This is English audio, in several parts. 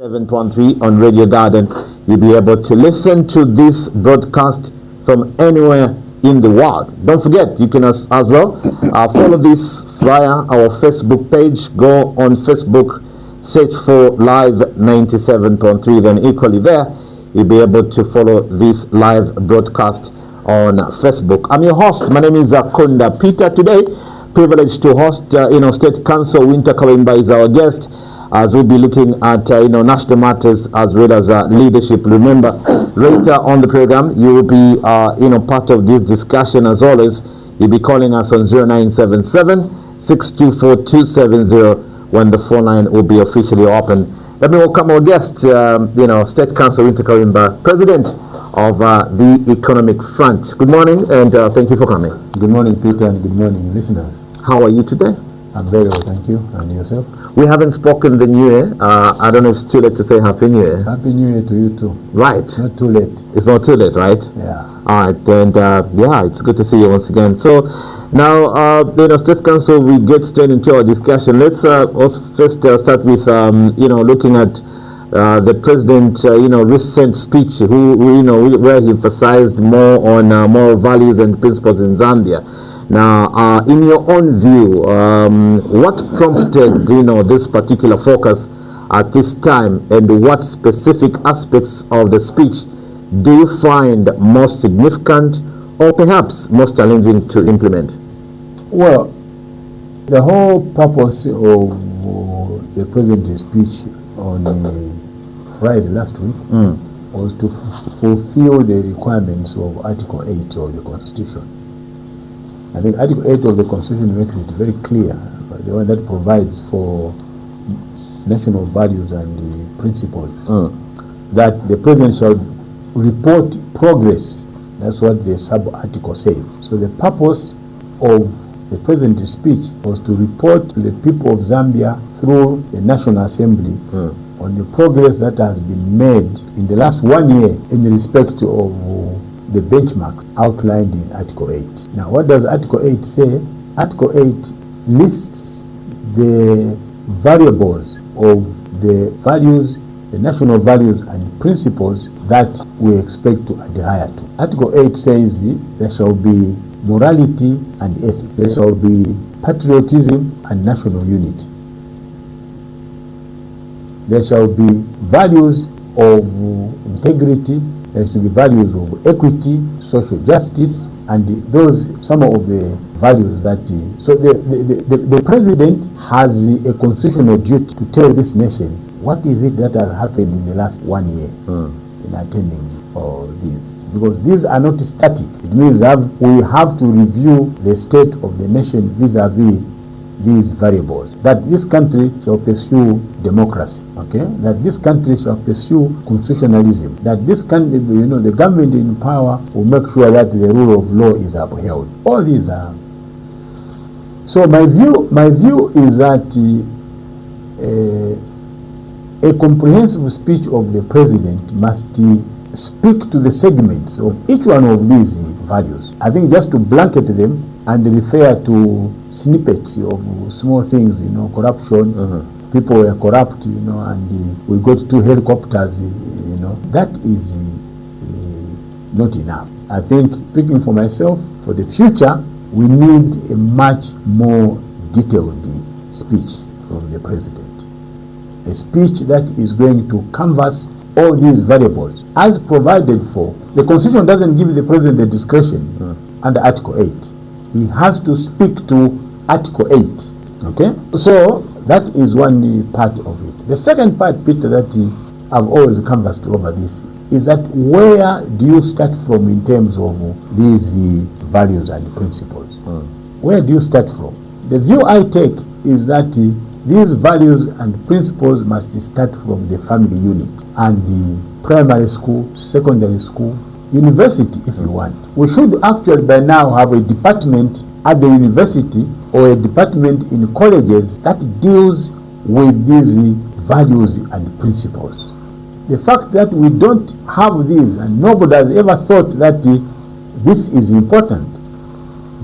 7.3 on Radio Garden. You'll be able to listen to this broadcast from anywhere in the world. Don't forget, you can as well follow this via our Facebook page. Go on Facebook, search for Live 97.3. Then equally there, you'll be able to follow this live broadcast on Facebook. I'm your host. My name is Kunda. Peter. Today, privileged to host State Council Wynter Kabimba is our guest, as we'll be looking at national matters as well as leadership. Remember, later on the program, you will be part of this discussion. As always, you'll be calling us on 0977-624-270 when the phone line will be officially open. Let me welcome our guest, State Council Wynter Kabimba, President of the Economic Front. Good morning, and thank you for coming. Good morning, Peter, and good morning, listeners. How are you today? I'm very well, thank you. And yourself? We haven't spoken the new year. I don't know if it's too late to say Happy New Year. Happy New Year to you too. Right. It's not too late. It's not too late, right? Yeah. All right, and it's good to see you once again. So now, State Council, we get straight into our discussion. Let's also first start with, looking at the President's, recent speech, where he emphasized more on moral values and principles in Zambia. Now, in your own view, what prompted, this particular focus at this time, and what specific aspects of the speech do you find most significant or perhaps most challenging to implement? Well, the whole purpose of the President's speech on Friday last week was to fulfill the requirements of Article 8 of the Constitution. I think Article 8 of the Constitution makes it very clear, the one that provides for national values and principles, that the President shall report progress. That's what the sub-article says. So the purpose of the President's speech was to report to the people of Zambia through the National Assembly on the progress that has been made in the last 1 year in respect of the benchmarks outlined in Article 8. Now, what does Article 8 say? Article 8 lists the variables of the values, the national values and principles that we expect to adhere to. Article 8 says there shall be morality and ethics. There shall be patriotism and national unity. There shall be values of integrity. There should be values of equity, social justice, and some of the values that. So the President has a constitutional duty to tell this nation what is it that has happened in the last 1 year in attending all these. Because these are not static. It means we have to review the state of the nation vis-a-vis these variables. That this country shall pursue democracy, that this country shall pursue constitutionalism, that this country, the government in power will make sure that the rule of law is upheld. All these are. So my view is that a comprehensive speech of the President must speak to the segments of each one of these values. I think just to blanket them and refer to snippets of small things, corruption, people were corrupt, and we got 2 helicopters, that is not enough. I think, speaking for myself, for the future, we need a much more detailed speech from the President. A speech that is going to canvass all these variables as provided for. The Constitution doesn't give the President the discretion under Article 8. He has to speak to Article 8. So that is one part of it. The second part, Peter, that I've always canvassed over this is that where do you start from in terms of these values and principles? Where do you start from? The view I take is that these values and principles must start from the family unit and the primary school, secondary school, university if you want. We should actually by now have a department at the university or a department in colleges that deals with these values and principles. The fact that we don't have these and nobody has ever thought that this is important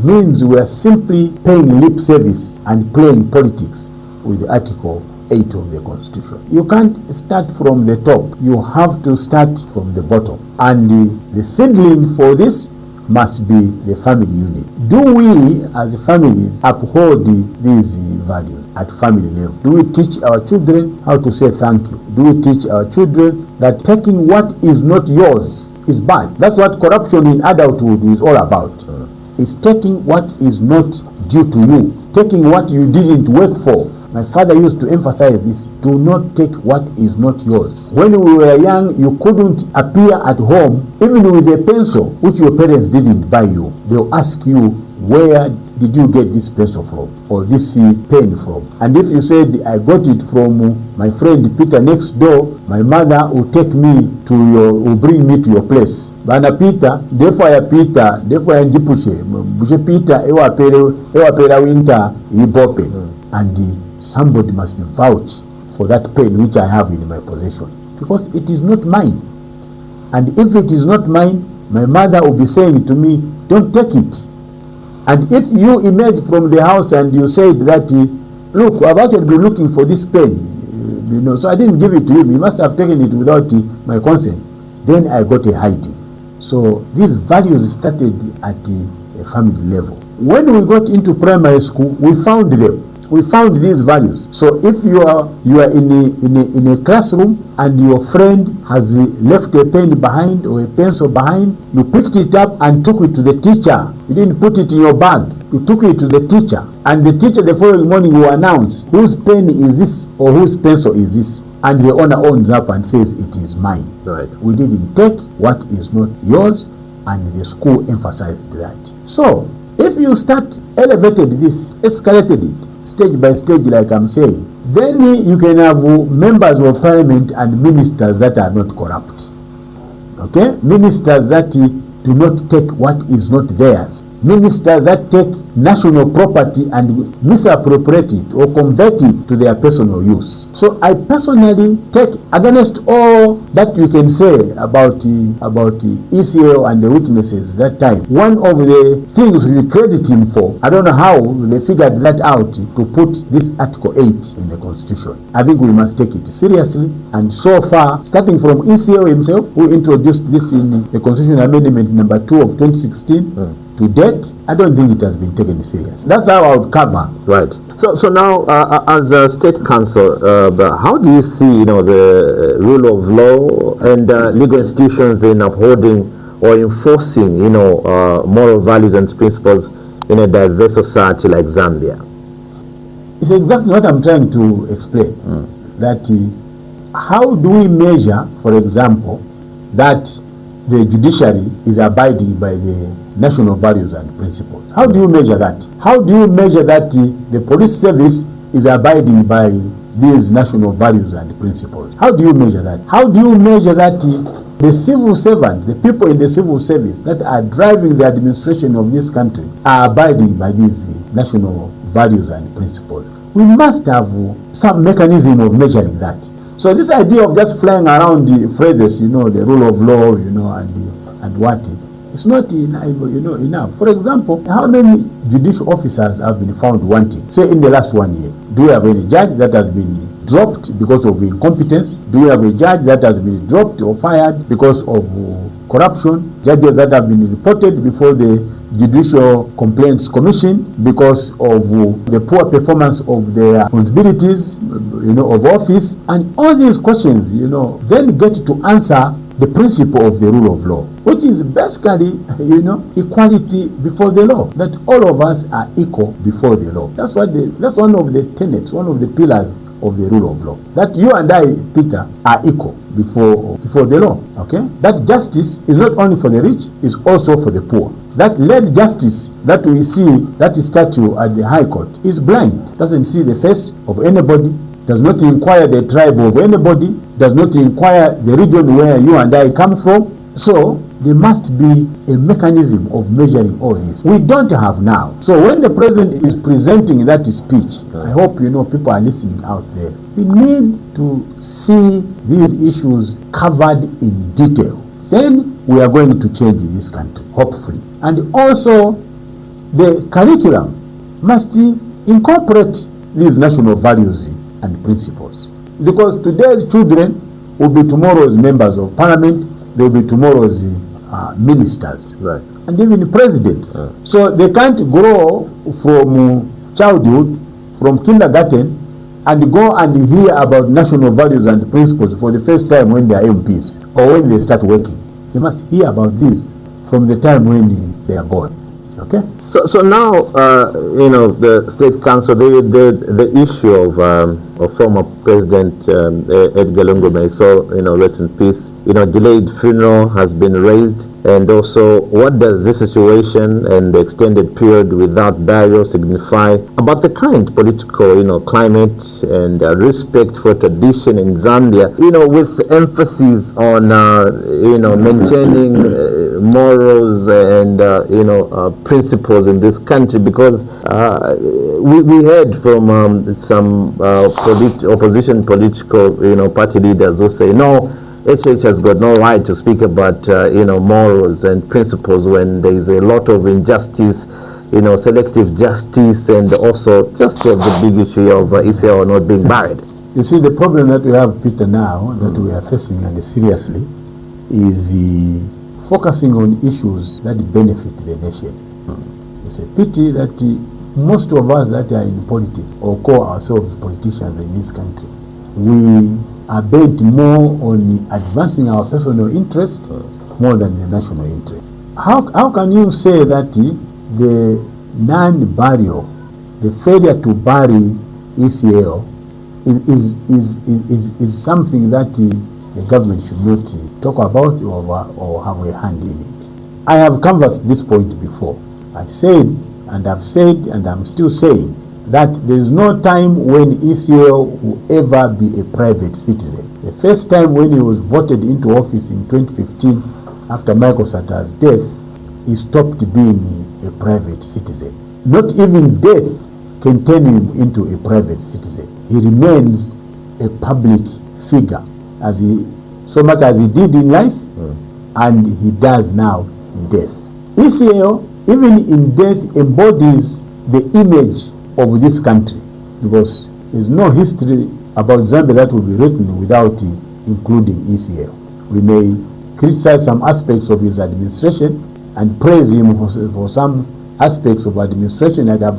means we are simply paying lip service and playing politics with Article 8 of the Constitution. You can't start from the top. You have to start from the bottom. And the seedling for this must be the family unit. Do we as families uphold these values at family level? Do we teach our children how to say thank you? Do we teach our children that taking what is not yours is bad? That's what corruption in adulthood is all about. It's taking what is not due to you, taking what you didn't work for. My father used to emphasize this: do not take what is not yours. When we were young, you couldn't appear at home even with a pencil which your parents didn't buy you. They'll ask you, where did you get this pencil from, or this pen from? And if you said, I got it from my friend Peter next door, my mother will take me will bring me to your place. Bana Peter, therefore njipushe Peter ewapera Wynter ibope. And somebody must vouch for that pen which I have in my possession, because it is not mine. And if it is not mine, my mother will be saying to me, don't take it. And if you emerge from the house and you said that, look, I've actually been looking for this pen, so I didn't give it to him, he must have taken it without my consent, then I got a hiding. So these values started at the family level. When we got into primary school, we found them. We found these values. So if you are in a classroom and your friend has left a pen behind or a pencil behind, you picked it up and took it to the teacher. You didn't put it in your bag. You took it to the teacher, and the teacher the following morning will announce whose pen is this or whose pencil is this, and the owner owns up and says it is mine. Right. We didn't take what is not yours, and the school emphasized that. So if you start elevated this, escalated it, stage by stage, like I'm saying, then you can have members of parliament and ministers that are not corrupt. Okay? Ministers that do not take what is not theirs. Ministers that take national property and misappropriate it or convert it to their personal use. So I personally take against all that you can say about ECL and the witnesses that time. One of the things we credit him for, I don't know how they figured that out, to put this Article 8 in the Constitution. I think we must take it seriously. And so far, starting from ECL himself, who introduced this in the Constitution Amendment number 2 of 2016, to date, I don't think it has been taken serious. That's how I would cover. Right. So now, as a state council, how do you see, the rule of law and legal institutions in upholding or enforcing, moral values and principles in a diverse society like Zambia? It's exactly what I'm trying to explain. That how do we measure, for example, that the judiciary is abiding by the national values and principles? How do you measure that? How do you measure that the police service is abiding by these national values and principles? How do you measure that? How do you measure that the civil servants, the people in the civil service that are driving the administration of this country, are abiding by these national values and principles? We must have some mechanism of measuring that. So this idea of just flying around the phrases, the rule of law, and what it's not enough. For example, how many judicial officers have been found wanting, say in the last 1 year? Do we have any judge that has been dropped because of incompetence? Do we have a judge that has been dropped or fired because of corruption? Judges that have been reported before the Judicial Complaints Commission because of the poor performance of their responsibilities, of office, and all these questions, then get to answer the principle of the rule of law, which is basically, equality before the law. That all of us are equal before the law. That's one of the tenets, one of the pillars of the rule of law. That you and I, Peter, are equal before the law. Okay? That justice is not only for the rich, it's also for the poor. That led justice that we see, that statue at the High Court, is blind. Doesn't see the face of anybody, does not inquire the tribe of anybody, does not inquire the region where you and I come from. So there must be a mechanism of measuring all this. We don't have now. So when the president is presenting that speech, I hope people are listening out there. We need to see these issues covered in detail. Then we are going to change this country, hopefully. And also, the curriculum must incorporate these national values and principles. Because today's children will be tomorrow's members of parliament, they will be tomorrow's ministers, Right. and even presidents. So they can't grow from childhood, from kindergarten, and go and hear about national values and principles for the first time when they are MPs or when they start working. They must hear about this from the time when they are born. Okay? So now, the State Council, the issue of former President Edgar Lungu May, so, rest in peace, delayed funeral has been raised. And also, what does this situation and the extended period without burial signify about the current political, climate and respect for tradition in Zambia, with emphasis on, maintaining morals and, principles in this country? Because we heard from some opposition political, party leaders who say, no, HH has got no right to speak about, morals and principles when there is a lot of injustice, selective justice, and also just the big issue of ECL not being buried. You see, the problem that we have, Peter, now that we are facing, and seriously, is focusing on issues that benefit the nation. It's a pity that most of us that are in politics or call ourselves politicians in this country, we are bent more on advancing our personal interest more than the national interest. How can you say that the non-burial, the failure to bury ECL is something that the government should not talk about or have a hand in it? I have canvassed this point before. I said, and I've said, and I'm still saying, that there is no time when ECL will ever be a private citizen. The first time when he was voted into office in 2015, after Michael Sata's death, he stopped being a private citizen. Not even death can turn him into a private citizen. He remains a public figure, so much as he did in life, and he does now in death. ECL, even in death, embodies the image of this country, because there's no history about Zambia that will be written without including ECL. We may criticize some aspects of his administration and praise him for some aspects of administration, like I've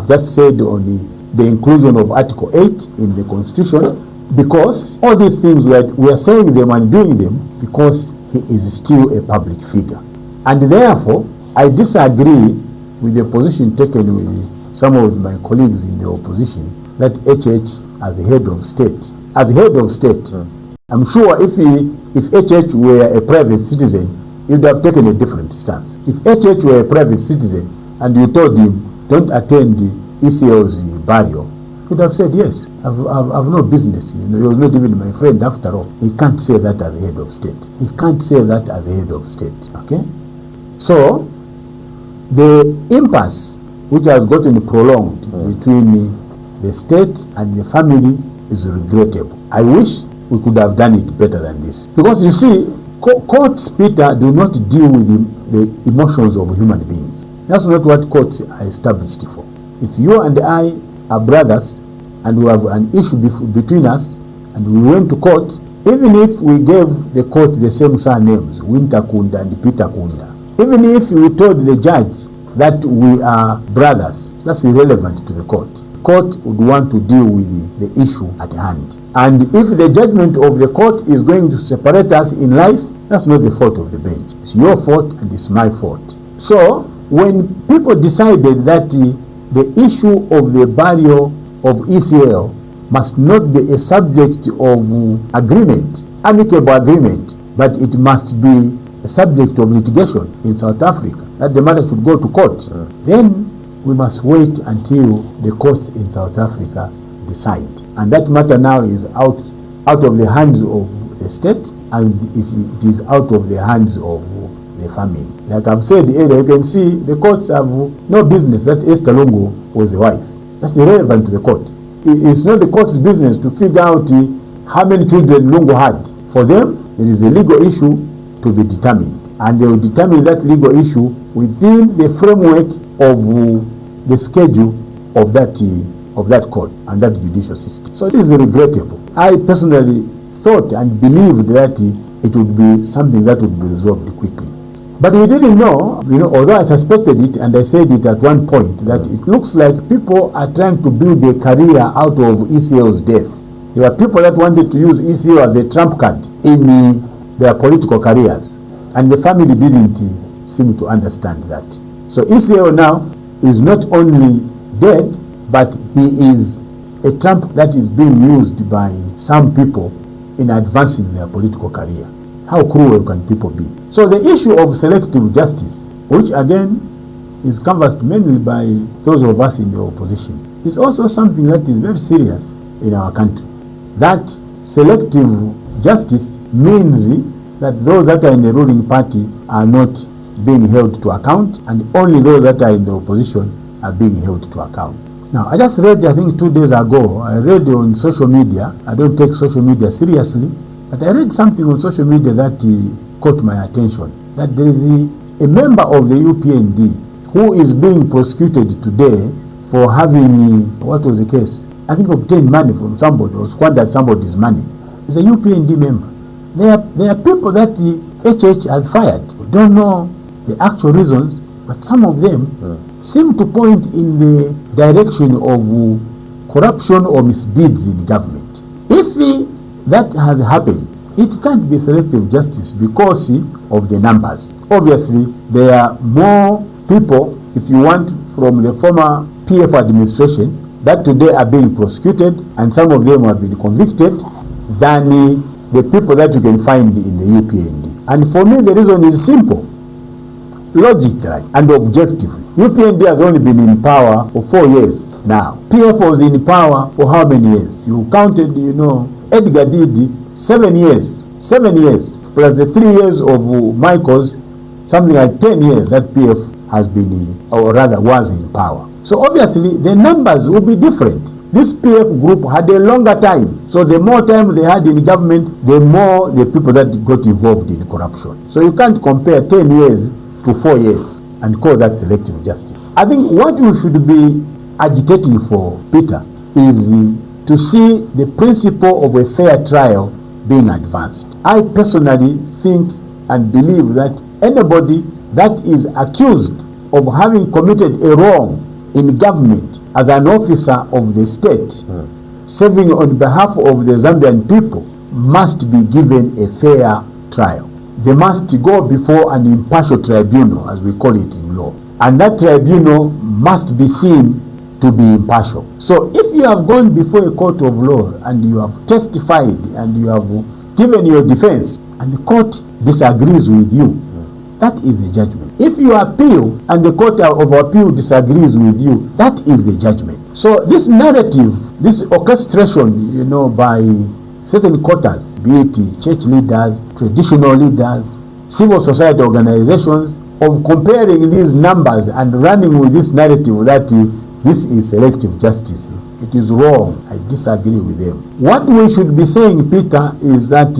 just said on the inclusion of Article 8 in the Constitution, because all these things we are saying them and doing them because he is still a public figure. And therefore, I disagree with the position taken with some of my colleagues in the opposition that HH as a head of state, I'm sure if HH were a private citizen, he would have taken a different stance. If HH were a private citizen and you told him don't attend the ECL's burial, he would have said yes, I've no business. He was not even my friend after all. He can't say that as a head of state. Okay? So the impasse which has gotten prolonged between the state and the family is regrettable. I wish we could have done it better than this. Because you see, courts, Peter, do not deal with the emotions of human beings. That's not what courts are established for. If you and I are brothers and we have an issue between us and we went to court, even if we gave the court the same surnames, Wynter Kunda and Peter Kunda, even if we told the judge that we are brothers, that's irrelevant to the court. The court would want to deal with the issue at hand. And if the judgment of the court is going to separate us in life, that's not the fault of the bench. It's your fault and it's my fault. So when people decided that the issue of the burial of ECL must not be a subject of agreement, amicable agreement, but it must be a subject of litigation in South Africa, that the matter should go to court, then we must wait until the courts in South Africa decide. And that matter now is out of the hands of the state, and it is out of the hands of the family. Like I've said earlier, you can see the courts have no business that Esther Lungu was a wife. That's irrelevant to the court. It's not the court's business to figure out how many children Lungu had. For them, there is a legal issue to be determined, and they will determine that legal issue within the framework of the schedule of that of that court and that judicial system. So this is regrettable. I personally thought and believed that it would be something that would be resolved quickly. But we didn't know, although I suspected it and I said it at one point, that it looks like people are trying to build a career out of ECL's death. There were people that wanted to use ECL as a trump card in their political careers, and the family didn't seem to understand that. So ECL now is not only dead, but he is a trump that is being used by some people in advancing their political career. How cruel can people be? So the issue of selective justice, which again is canvassed mainly by those of us in the opposition, is also something that is very serious in our country. That selective justice means that those that are in the ruling party are not being held to account, and only those that are in the opposition are being held to account. Now, I just read, I think 2 days ago, I read on social media, I don't take social media seriously, but I read something on social media that caught my attention, that there is a member of the UPND who is being prosecuted today for having, what was the case? I think obtained money from somebody or squandered somebody's money. He's a UPND member. There are people that the HH has fired. We don't know the actual reasons, but some of them seem to point in the direction of corruption or misdeeds in government. If that has happened, it can't be selective justice because of the numbers. Obviously, there are more people, if you want, from the former PF administration that today are being prosecuted, and some of them have been convicted, than the people that you can find in the UPND. And for me, the reason is simple. Logically and objectively, UPND has only been in power for 4 years now. PF was in power for how many years? If you counted, Edgar did 7 years. 7 years. Plus the 3 years of Michael's, something like 10 years that PF has been, or rather was in power. So obviously, the numbers will be different. This PF group had a longer time. So the more time they had in government, the more the people that got involved in corruption. So you can't compare 10 years to 4 years and call that selective justice. I think what we should be agitating for, Peter, is to see the principle of a fair trial being advanced. I personally think and believe that anybody that is accused of having committed a wrong in government as an officer of the state, serving on behalf of the Zambian people, must be given a fair trial. They must go before an impartial tribunal, as we call it in law. And that tribunal must be seen to be impartial. So if you have gone before a court of law and you have testified and you have given your defense and the court disagrees with you, that is a judgment. If you appeal and the court of appeal disagrees with you, that is the judgment. So this narrative, this orchestration, by certain quarters, be it church leaders, traditional leaders, civil society organizations, of comparing these numbers and running with this narrative that this is selective justice, it is wrong. I disagree with them. What we should be saying, Peter, is that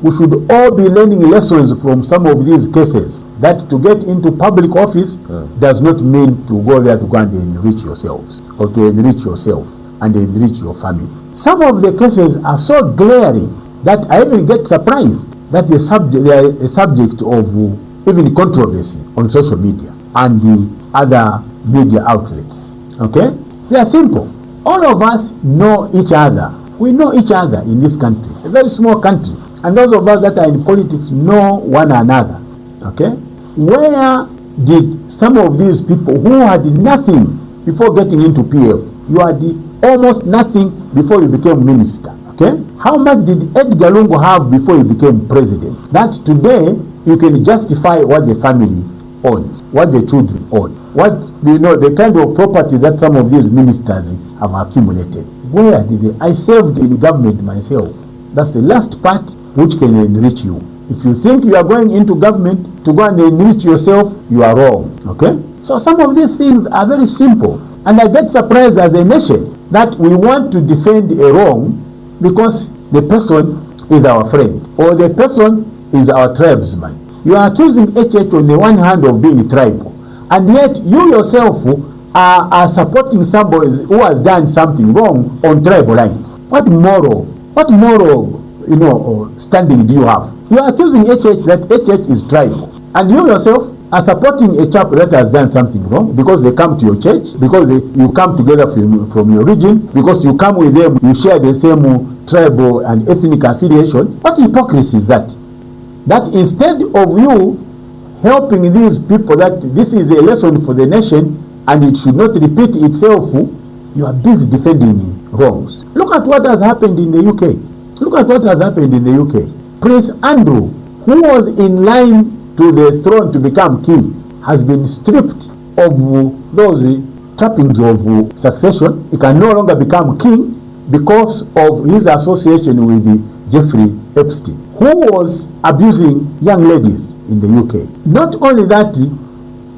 we should all be learning lessons from some of these cases, that to get into public office does not mean to go there to go and enrich yourselves, or to enrich yourself and enrich your family. Some of the cases are so glaring that I even get surprised that they are a subject of even controversy on social media and the other media outlets. Okay? They are simple. All of us know each other. We know each other in this country. It's a very small country. And those of us that are in politics know one another. Okay? Where did some of these people who had nothing before getting into PF, you had almost nothing before you became minister. Okay? How much did Edgar Lungu have before he became president? That today you can justify what the family owns, what the children own, what the kind of property that some of these ministers have accumulated. Where did they? I served in government myself. That's the last part which can enrich you. If you think you are going into government to go and enrich yourself, you are wrong. Okay? So some of these things are very simple. And I get surprised as a nation that we want to defend a wrong because the person is our friend or the person is our tribesman. You are accusing HH on the one hand of being tribal, and yet you yourself are supporting somebody who has done something wrong on tribal lines. What moral, standing do you have? You are accusing HH that HH is tribal, and you yourself are supporting a chap that has done something wrong because they come to your church, because you come together from your region, because you come with them, you share the same tribal and ethnic affiliation. What hypocrisy is that? That instead of you helping these people, that this is a lesson for the nation and it should not repeat itself, you are busy defending wrongs. Look at what has happened in the UK. Look at what has happened in the UK. Prince Andrew, who was in line to the throne to become king, has been stripped of those trappings of succession. He can no longer become king because of his association with Jeffrey Epstein, who was abusing young ladies in the UK. Not only that,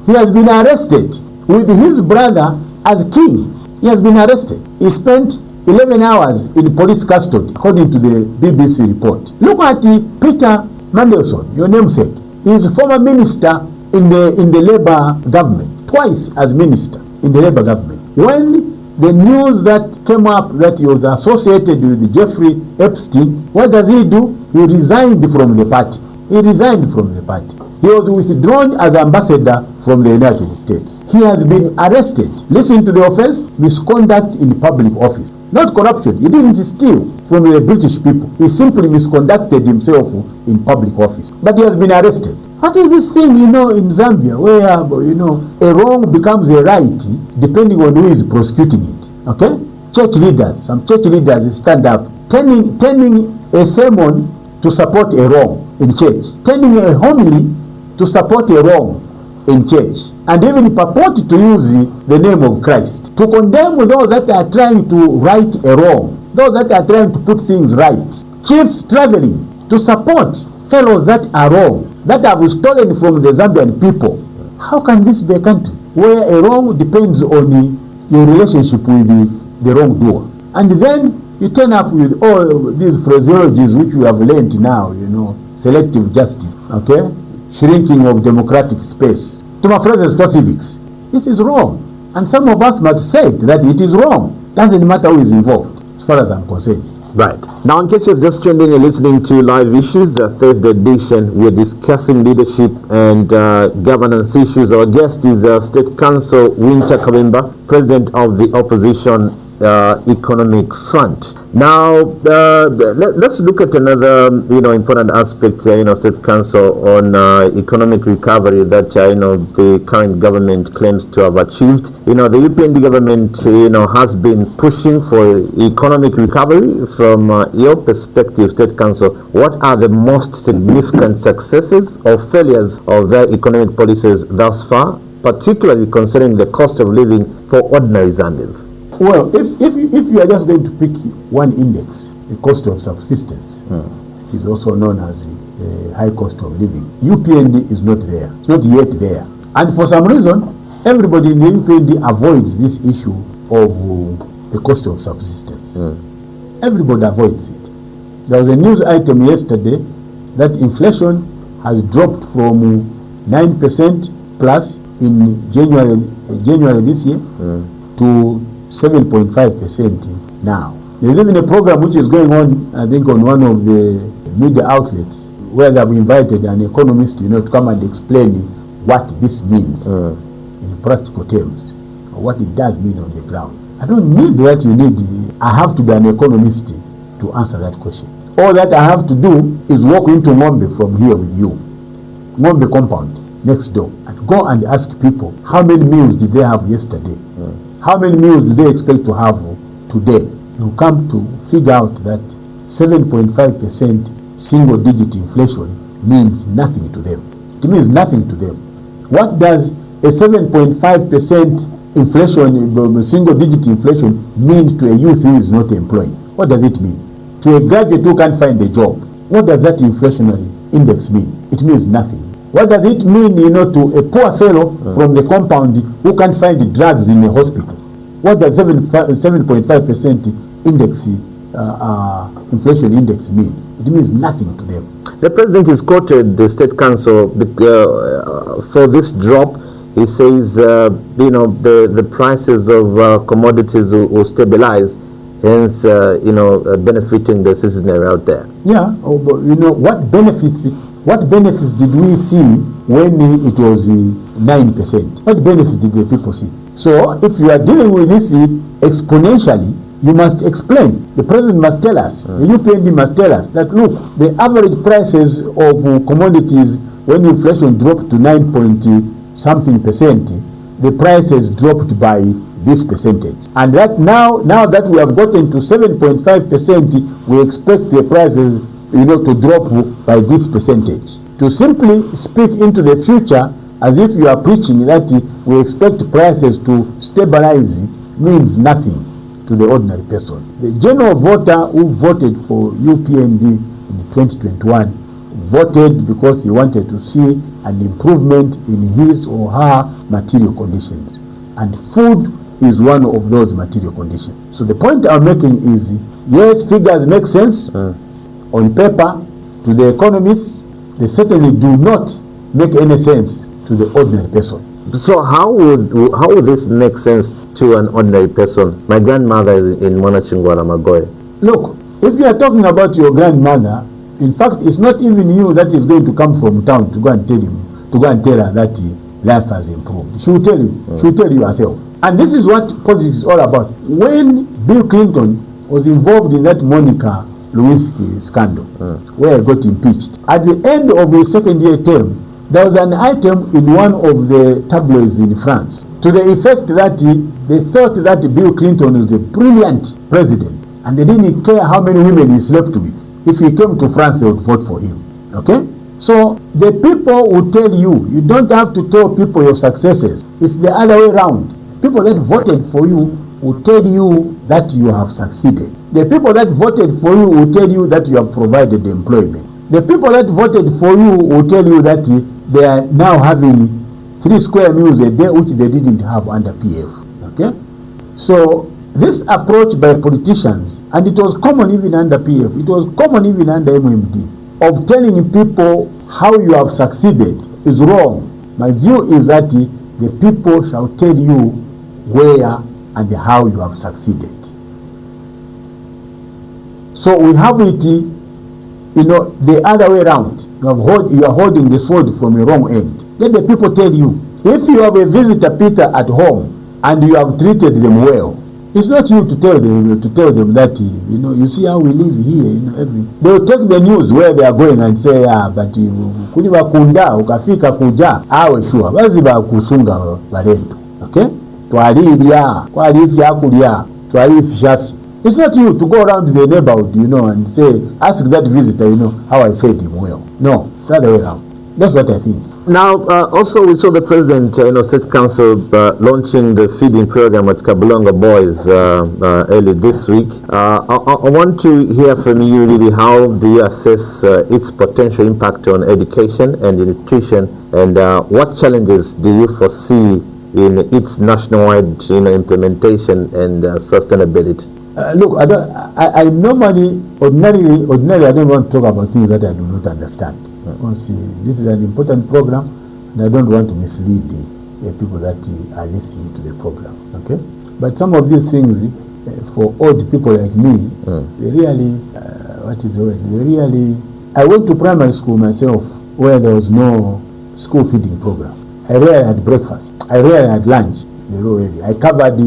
he has been arrested with his brother as king. He has been arrested. He spent 11 hours in police custody, according to the BBC report. Look at Peter Mandelson, your namesake. He is a former minister in the Labour government, twice as minister in the Labour government. When the news that came up that he was associated with Jeffrey Epstein, what does he do? He resigned from the party. He resigned from the party. He was withdrawn as ambassador from the United States. He has been arrested. Listen to the offense: misconduct in public office. Not corruption. He didn't steal from the British people. He simply misconducted himself in public office. But he has been arrested. What is this thing, in Zambia, where, a wrong becomes a right depending on who is prosecuting it? Okay? Some church leaders stand up, turning a sermon to support a wrong in church, turning a homily to support a wrong in church, and even purport to use the name of Christ to condemn those that are trying to right a wrong, those that are trying to put things right. Chiefs traveling to support fellows that are wrong, that have stolen from the Zambian people. How can this be a country where a wrong depends on your relationship with the wrongdoer? And then you turn up with all these phraseologies which we have learned now, selective justice, okay? Shrinking of democratic space. To my phrases to civics. This is wrong. And some of us must say that it is wrong. Doesn't matter who is involved, as far as I'm concerned. Right. Now, in case you've just tuned in and listening to Live Issues, Thursday edition, we're discussing leadership and governance issues. Our guest is State Council Wynter Kabimba, President of the Opposition Economic Front. Now, let's look at another, important aspect, State Council on economic recovery that, the current government claims to have achieved. The UPND government, has been pushing for economic recovery. From your perspective, State Council, what are the most significant successes or failures of their economic policies thus far, particularly considering the cost of living for ordinary Zambians? Well, if you are just going to pick one index, the cost of subsistence, which is also known as the high cost of living, UPND is not there. It's not yet there. And for some reason, everybody in the UPND avoids this issue of the cost of subsistence. Everybody avoids it. There was a news item yesterday that inflation has dropped from 9% plus in January this year to 7.5% now. There's even a program which is going on, I think, on one of the media outlets where they have invited an economist, to come and explain what this means in practical terms, or what it does mean on the ground. I don't need that you need. I have to be an economist to answer that question. All that I have to do is walk into Ngombe from here with you, Ngombe compound next door, and go and ask people how many meals did they have yesterday. How many meals do they expect to have today? You come to figure out that 7.5% single-digit inflation means nothing to them. It means nothing to them. What does a 7.5% inflation, single-digit inflation, mean to a youth who is not employed? What does it mean? To a graduate who can't find a job, what does that inflationary index mean? It means nothing. What does it mean, to a poor fellow from the compound who can't find drugs in a hospital? What does 7.5% index, inflation index mean? It means nothing to them. The president is quoted, the State Council, for this drop. he says, the prices of commodities will stabilize, hence, benefiting the citizenry out there. Yeah, but what benefits did we see when it was 9%? What benefits did the people see? So if you are dealing with this exponentially, you must explain. The president must tell us, the UPND must tell us that, look, the average prices of commodities when inflation dropped to 9.something%, the prices dropped by this percentage. And that now that we have gotten to 7.5%, we expect the prices to drop by this percentage. To simply speak into the future as if you are preaching that we expect prices to stabilize means nothing to the ordinary person. The general voter who voted for UPND in 2021 voted because he wanted to see an improvement in his or her material conditions. And food is one of those material conditions. So the point I'm making is, yes, figures make sense on paper to the economists. They certainly do not make any sense to the ordinary person. So how would this make sense to an ordinary person? My grandmother is in Monachingwara, Magoy. Look, if you are talking about your grandmother, in fact, it's not even you that is going to come from town to go and tell her that life has improved. She will tell you. She will tell you herself. And this is what politics is all about. When Bill Clinton was involved in that Monica Lewinsky scandal, where he got impeached, at the end of his second-year term, there was an item in one of the tabloids in France to the effect that they thought that Bill Clinton was a brilliant president, and they didn't care how many women he slept with. If he came to France, they would vote for him. Okay? So the people will tell you, you don't have to tell people your successes. It's the other way around. People that voted for you will tell you that you have succeeded. The people that voted for you will tell you that you have provided employment. The people that voted for you will tell you that they are now having 3 square meals a day, which they didn't have under PF. Okay? So this approach by politicians, and it was common even under PF, it was common even under MMD, of telling people how you have succeeded is wrong. My view is that the people shall tell you where and how you have succeeded. So we have it, the other way around. You are holding the sword from a wrong end. Let the people tell you. If you have a visitor, Peter, at home, and you have treated them well, it's not you to tell them that you see how we live here. They will take the news where they are going and say, but kuli bakunda ukafika kuja awe sure bazi bakusunga barendo. Okay? Twalibya kwalifya kulya twalifyafi. It's not you to go around the neighborhood, and say, ask that visitor, how I fed him well. No, it's the other way around. That's what I think. Now, also we saw the president, State Council launching the feeding program at Kabulonga Boys early this week. I want to hear from you, really, how do you assess its potential impact on education and nutrition, and what challenges do you foresee in its nationwide, implementation and sustainability? Look, I ordinarily, I don't want to talk about things that I do not understand. Because this is an important program, and I don't want to mislead the people that are listening to the program. Okay? But some of these things, for old people like me, they really, I went to primary school myself where there was no school feeding program. I rarely had breakfast. I rarely had lunch in the rural area. I covered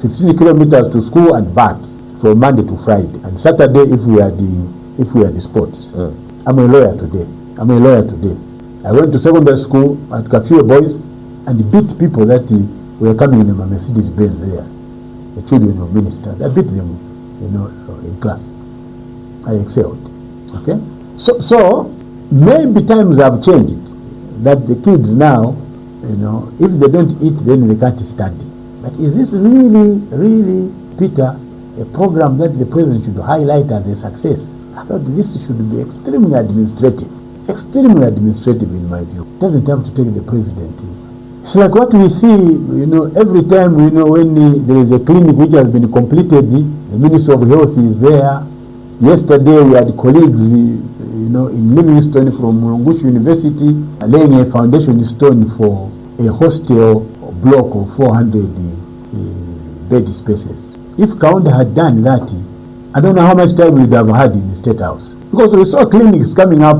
15 kilometers to school and back from Monday to Friday, and Saturday if we had the sports. I'm a lawyer today. I went to secondary school at Kafue Boys and beat people that were coming in a Mercedes Benz there, the children of ministers. I beat them, in class. I excelled. Okay? So maybe times have changed, that the kids now, if they don't eat, then they can't study. But is this really, Peter, a program that the president should highlight as a success? I thought this should be extremely administrative in my view. It doesn't have to take the president. It's like what we see, every time, when there is a clinic which has been completed, the Minister of Health is there. Yesterday we had colleagues, in Livingstone from Lungu University laying a foundation stone for a hostel block of 400 bed spaces. If Kaunda had done that, I don't know how much time we would have had in the State House. Because we saw clinics coming up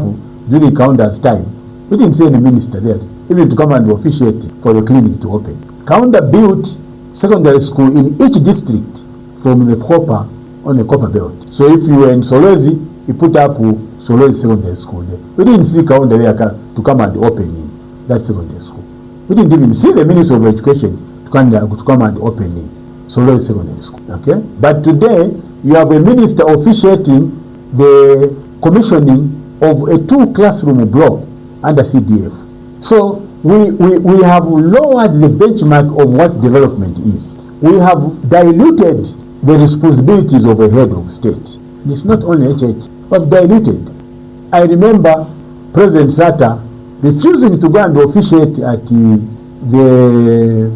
during Kaunda's time. We didn't see any minister there, even to come and officiate for the clinic to open. Kaunda built secondary school in each district from the copper on the copper belt. So if you were in Solwezi, you put up Solwezi Secondary School there. We didn't see Kaunda there to come and open that secondary school. We didn't even see the Minister of Education to come and open Solwezi Secondary School. Okay? But today, you have a minister officiating the commissioning of a 2-classroom block under CDF. So we have lowered the benchmark of what development is. We have diluted the responsibilities of a head of state. And it's not only HH, but diluted. I remember President Sata refusing to go and officiate at the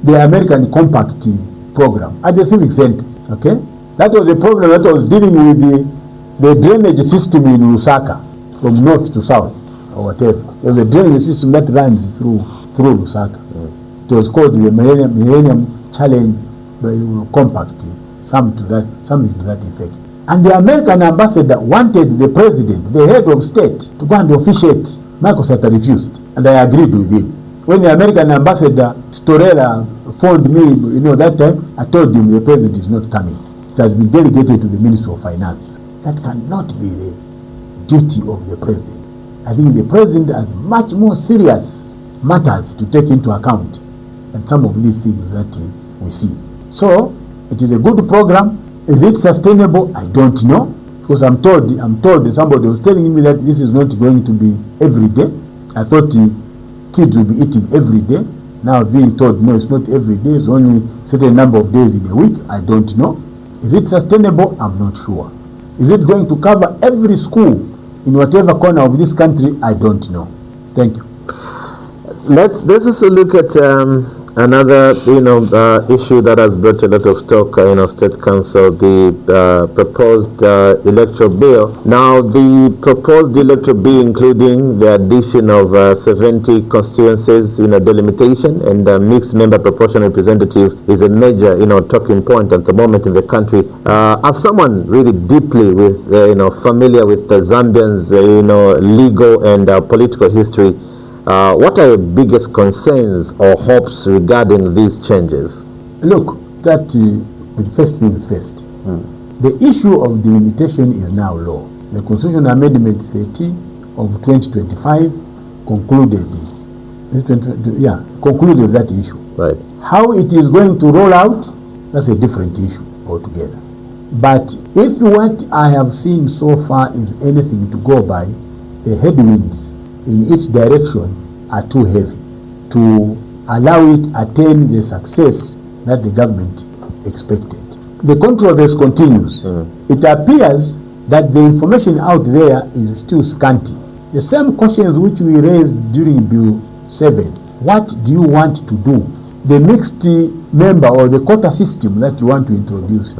American Compact program at the Civic Center. Okay? That was a program that was dealing with the drainage system in Lusaka, from north to south, or whatever. There was a drainage system that runs through Lusaka. It was called the Millennium Challenge Compact, something to that effect. And the American ambassador wanted the president, the head of state, to go and officiate. Michael Sata refused, and I agreed with him. When the American ambassador Storella phoned me, that time, I told him the president is not coming. It has been delegated to the Minister of Finance. That cannot be the duty of the president. I think the president has much more serious matters to take into account than some of these things that we see. So, it is a good program. Is it sustainable? I don't know. Because I'm told that somebody was telling me that this is not going to be every day. I thought kids will be eating every day. Now being told, no, it's not every day. It's only a certain number of days in a week. I don't know. Is it sustainable? I'm not sure. Is it going to cover every school in whatever corner of this country? I don't know. Thank you. Let's just look at another issue that has brought a lot of talk State Council, the proposed electoral bill. Now the proposed electoral bill, including the addition of 70 constituencies, delimitation and mixed member proportional representative, is a major talking point at the moment in the country. As someone really deeply with familiar with the Zambians legal and political history, what are your biggest concerns or hopes regarding these changes? Look, that with first things first. The issue of delimitation is now law. The Constitutional Amendment 30 of 2025 concluded that issue. Right. How it is going to roll out, that's a different issue altogether. But if what I have seen so far is anything to go by, the headwinds in its direction are too heavy to allow it attain the success that the government expected. The controversy continues. It appears that the information out there is still scanty. The same questions which we raised during Bill 7. What do you want to do? The mixed member or the quota system that you want to introduce,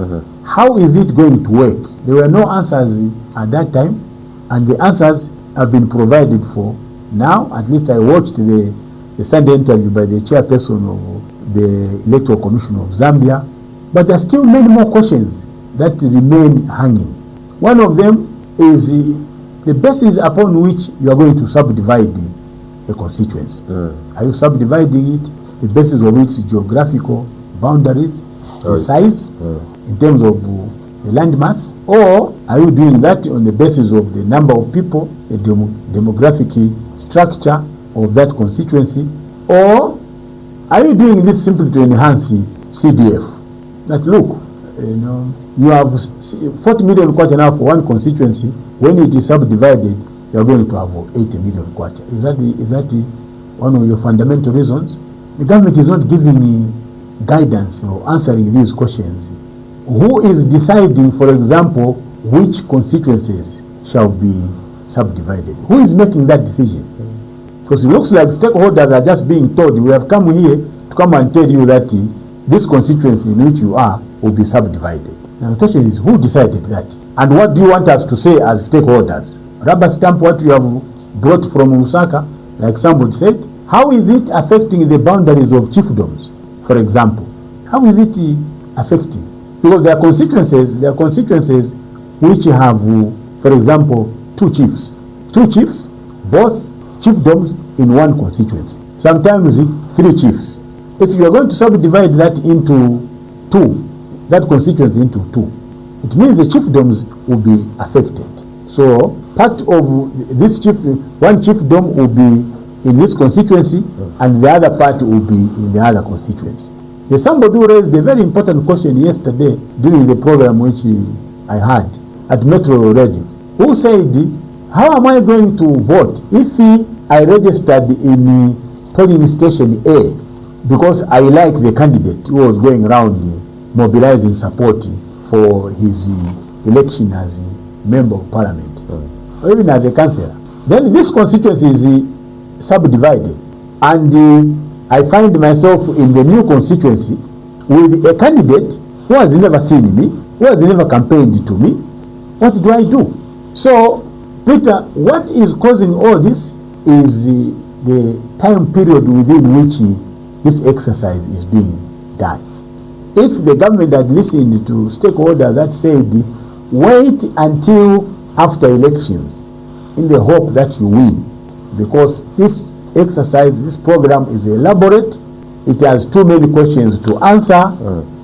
how is it going to work? There were no answers at that time, and the answers have been provided for. Now, at least I watched the Sunday interview by the chairperson of the Electoral Commission of Zambia, but there are still many more questions that remain hanging. One of them is the basis upon which you are going to subdivide a constituency. Are you subdividing it, the basis of its geographical boundaries, the size, in terms of the landmass, or are you doing that on the basis of the number of people, the demographic structure of that constituency, or are you doing this simply to enhance CDF? That look, you have 40 million kwacha now for one constituency. When it is subdivided, you are going to have 80 million kwacha. Is that one of your fundamental reasons? The government is not giving guidance or answering these questions. Who is deciding, for example, which constituencies shall be subdivided? Who is making that decision? Because it looks like stakeholders are just being told, we have come here to come and tell you that this constituency in which you are will be subdivided. Now the question is, who decided that? And what do you want us to say as stakeholders? Rubber stamp what you have brought from Lusaka, like somebody said, How is it affecting the boundaries of chiefdoms, for example? How is it affecting? Because there are constituencies which have, for example, two chiefs, both chiefdoms in one constituency. Sometimes 3 chiefs. If you are going to subdivide that into 2, that constituency into 2, it means the chiefdoms will be affected. So part of this one chiefdom will be in this constituency, and the other part will be in the other constituency. There's somebody who raised a very important question yesterday during the program which I had at Metro Radio, who said, how am I going to vote if I registered in polling station A because I like the candidate who was going around mobilizing support for his election as a member of parliament, or even as a councillor? Then this constituency is subdivided, and I find myself in the new constituency with a candidate who has never seen me, who has never campaigned to me. What do I do? So, Peter, what is causing all this is the time period within which this exercise is being done. If the government had listened to stakeholders that said, wait until after elections in the hope that you win, because this exercise, this program is elaborate, it has too many questions to answer,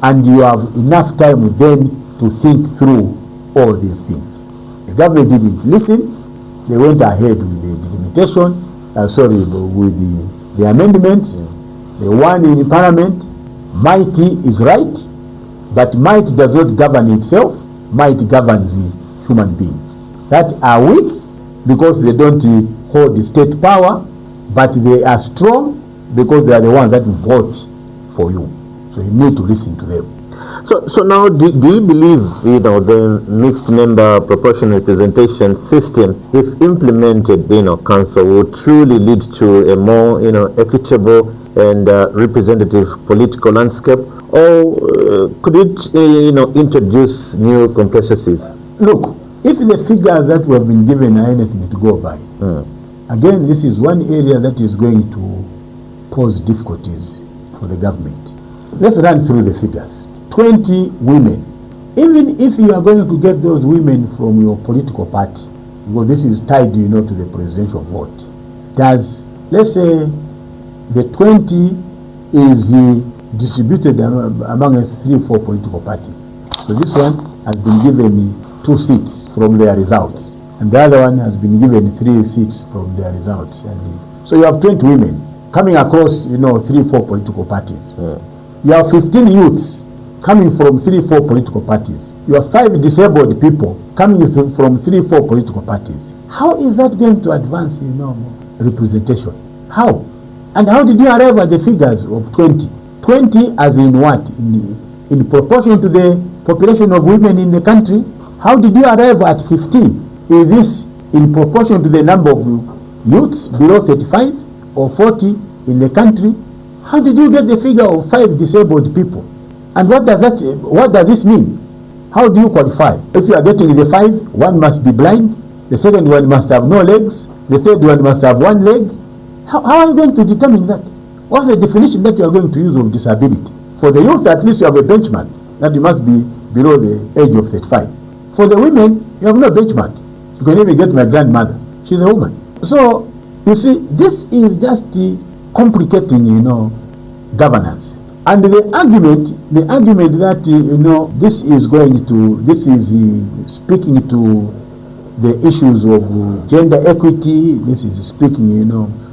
and you have enough time then to think through all these things. The government didn't listen. They went ahead with the delimitation, with the amendments. They won in parliament. Mighty is right, but might does not govern itself. Might governs human beings that are weak because they don't hold the state power, but they are strong because they are the ones that vote for you. So you need to listen to them. So now, do you believe, the mixed member proportional representation system, if implemented, council, will truly lead to a more, equitable and representative political landscape, or could it, introduce new complexities? Look, if the figures that we have been given are anything to go by, again, this is one area that is going to pose difficulties for the government. Let's run through the figures. 20 women. Even if you are going to get those women from your political party, because this is tied, to the presidential vote, let's say the 20 is distributed among us 3-4 political parties. So this one has been given 2 seats from their results, and the other one has been given 3 seats from their results. And so you have 20 women coming across, 3-4 political parties. You have 15 youths coming from 3-4 political parties. You have 5 disabled people coming from 3-4 political parties. How is that going to advance, representation? How? And how did you arrive at the figures of 20? 20 as in what? In proportion to the population of women in the country? How did you arrive at 15? Is this in proportion to the number of youths below 35 or 40 in the country? How did you get the figure of 5 disabled people? And what does this mean? How do you qualify? If you are getting the 5, one must be blind, the second one must have no legs, the third one must have 1 leg. How are you going to determine that? What's the definition that you are going to use of disability? For the youth, at least you have a benchmark that you must be below the age of 35. For the women, you have no benchmark. You can even get my grandmother. She's a woman. So, you see, this is just complicating, governance. And the argument that, this is speaking to the issues of gender equity, this is speaking,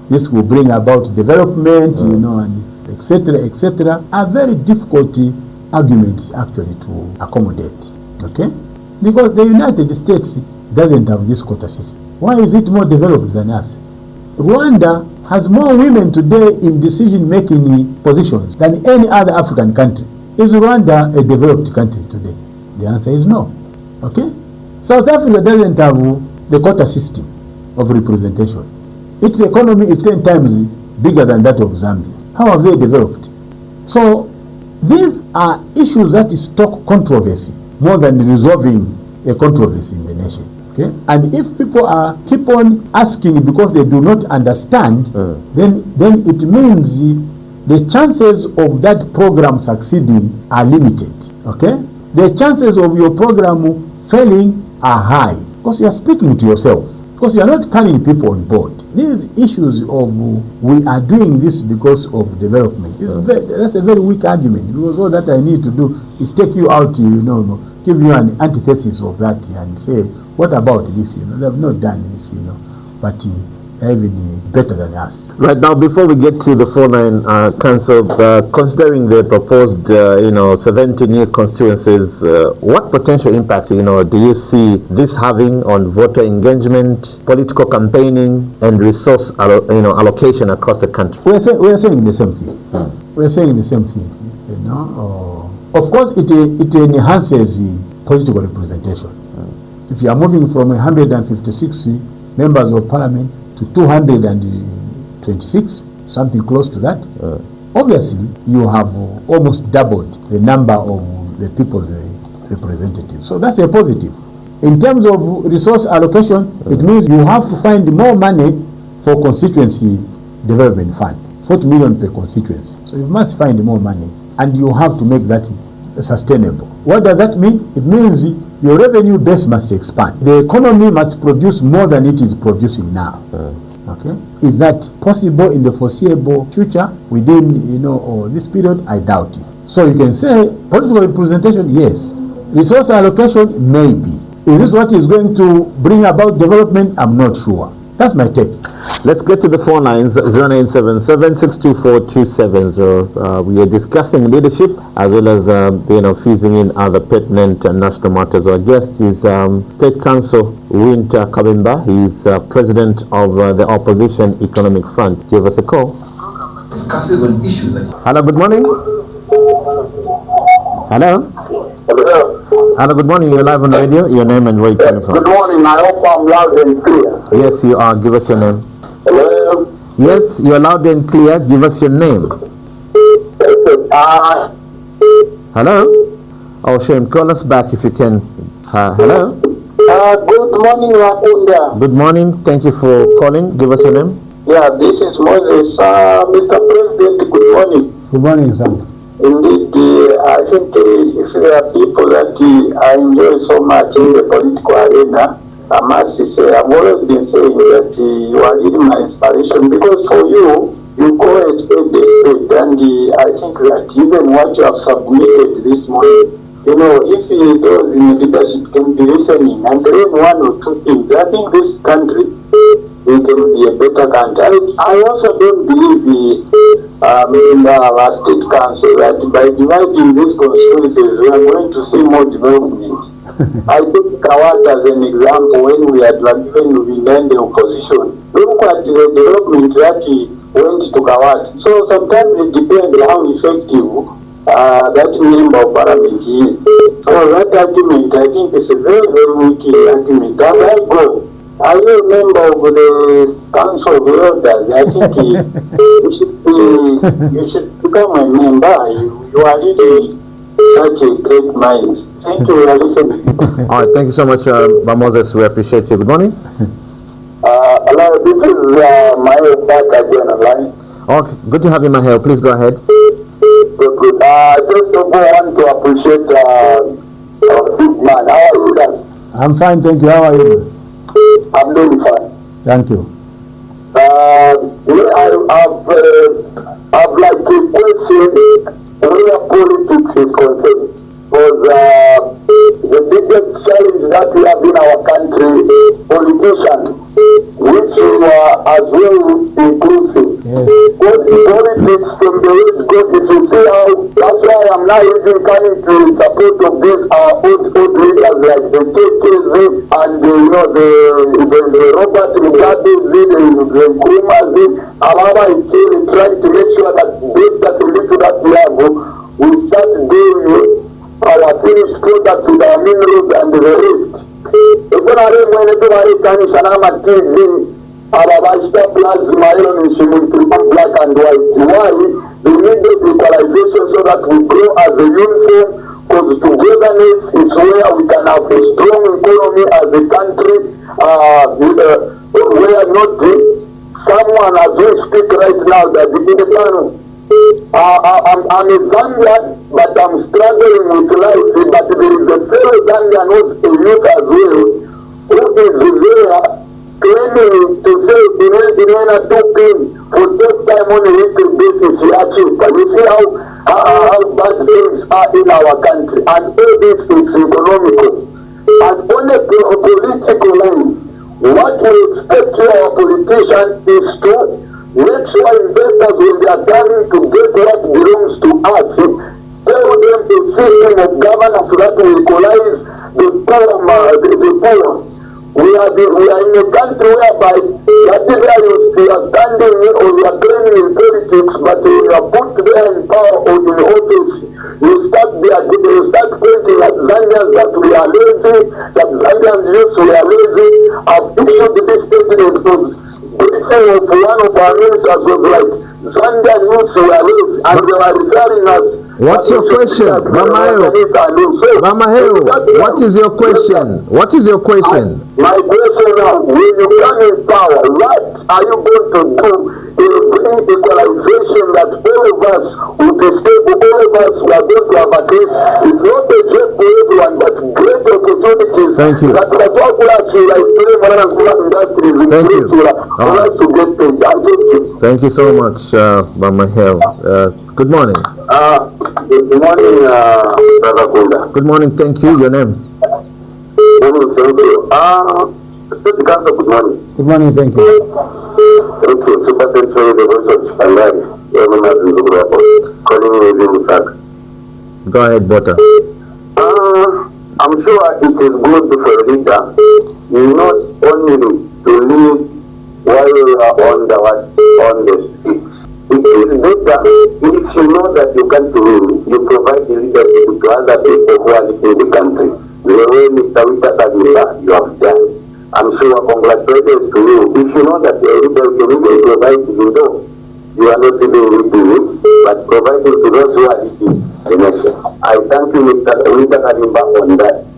this will bring about development, and etc., are very difficult arguments actually to accommodate, okay? Because the United States doesn't have this quota system. Why is it more developed than us? Rwanda has more women today in decision-making positions than any other African country. Is Rwanda a developed country today? The answer is no. Okay? South Africa doesn't have the quota system of representation. Its economy is 10 times bigger than that of Zambia. How have they developed? So these are issues that stoke controversy more than resolving a controversy in the nation. Okay? And if people keep on asking because they do not understand, then it means the chances of that program succeeding are limited. Okay? The chances of your program failing are high because you are speaking to yourself, because you are not carrying people on board. These issues of we are doing this because of development, that's a very weak argument, because all that I need to do is take you out, give you an antithesis of that and say, what about this? They have not done this, but they're even better than us. Right now, before we get to the 4-9 Council, considering the proposed, 70 new constituencies, what potential impact, do you see this having on voter engagement, political campaigning, and resource, allocation across the country? We are saying the same thing. We are saying the same thing. Of course, it enhances the political representation. If you are moving from 156 members of parliament to 226, something close to that, obviously you have almost doubled the number of the people's representatives. So that's a positive. In terms of resource allocation, it means you have to find more money for constituency development fund, 40 million per constituency. So you must find more money, and you have to make that sustainable. What does that mean? It means your revenue base must expand. The economy must produce more than it is producing now. Okay? Is that possible in the foreseeable future within, or this period? I doubt it. So you can say political representation, yes. Resource allocation, maybe. Is this what is going to bring about development? I'm not sure. That's my take. Let's get to the phone lines, 0977-624-270. We are discussing leadership as well as, fusing in other pertinent national matters. Our guest is State Council Wynter Kabimba. He's president of the Opposition Economic Front. Give us a call. Discusses on issues. Hello, good morning. Hello? Hello, good morning. You're live on radio. Your name and where you're calling from. Good morning. I hope I'm loud and clear. Yes, you are. Give us your name. Hello? Yes, you're loud and clear. Give us your name. Hello? Oh, shame. Call us back if you can. Hello? Good morning, Kunda. Good morning. Thank you for calling. Give us your name. Yeah, this is Moses. Mr. President, good morning. Good morning, sir. Indeed, I think if there are people that I enjoy so much in the political arena, I must say, I've always been saying that you are really my inspiration, because for you go a spade, and I think that even what you have submitted this morning, if those in leadership can be listening and learn one or two things, I think this country it can be a better country. I also don't believe in our state council that by dividing these constituencies we are going to see more development. I took Kawat as an example when we had given the opposition. Look at the development that went to Kawat. So sometimes it depends how effective that member of parliament is. So that argument, I think, is a very, very weak argument. And I go. Are you a member of the Council of Elders? I think you should become a member. You are really such a great mind. Thank you for listening. All right, thank you so much, Moses. We appreciate you. Good morning. Hello, this is Mayo back again online. Okay, good to have you, Mahel. Please go ahead. Good. Just to go on to appreciate big man. How are you guys? I'm fine, thank you. How are you? I'm doing fine. Thank you. I've like a question where politics is concerned. Because the biggest challenge that we have in our country, politicians, which are as well inclusive. Yes. Politics from the way it goes, if you see how, that's why I'm now even coming to support of these old leaders like the KKZ and the Robert Mugabe, the Nkrumah, however it's trying to make sure that this that we live to that level, we start doing our finished product with our minerals and the rest. If we are able to TV, our plasma iron black and white. Why? We need the equalization so that we grow as a uniform because togetherness is where we can have a strong economy as a country, where not someone as we speak right now that I'm a Zambian, but I'm struggling with life, but there is a fellow Zambian who's a youth as well, who is there claiming to say Inena took him for first time on a weekly basis he achieved. And you see how bad things are in our country, and all this is economical. And on a political line, what we expect from our politicians is to make sure investors, when they are coming to get what belongs to us, tell them the system of governance so that we equalize the poor. We are in a country whereby you are standing or you are training in politics, but when you are put there in power or in office, you start thinking that Zambians that we are lazy, that Zambians youth we are lazy. I've issued this statement of briefing of one of our ministers was like, Zambian youth we are lazy, and they are referring us. What's your question, Mamayo? Mamayo, what is your question? What is your question? My question now, when you come in power, what are you going to do in bringing equalization that all of us will be stable, all of us we are going to have at least, it's not a job for everyone, but great opportunities. Thank you. That we are talking about, like industries, thank you. For us to get paid. Thank you so much, Mamayo. Good morning. Good morning, Brother Kunda. Good morning, thank you. Your name? Thank you. Good morning. Good morning, thank you. Thank you. Super Century, the voice of Pandai. Calling me in fact. Go ahead, Butter. I'm sure it is good for a leader not only to live while you are on the street. It is better if you know that you can't win, you provide the leadership to other people who are in the country. The way Mr. Wynter Kabimba, you have done. I'm sure congratulations to you. If you know that your leader can even provide to you, you are not even leading it, but providing to those who are leading the nation. I thank you, Mr. Wynter Kabimba, on that.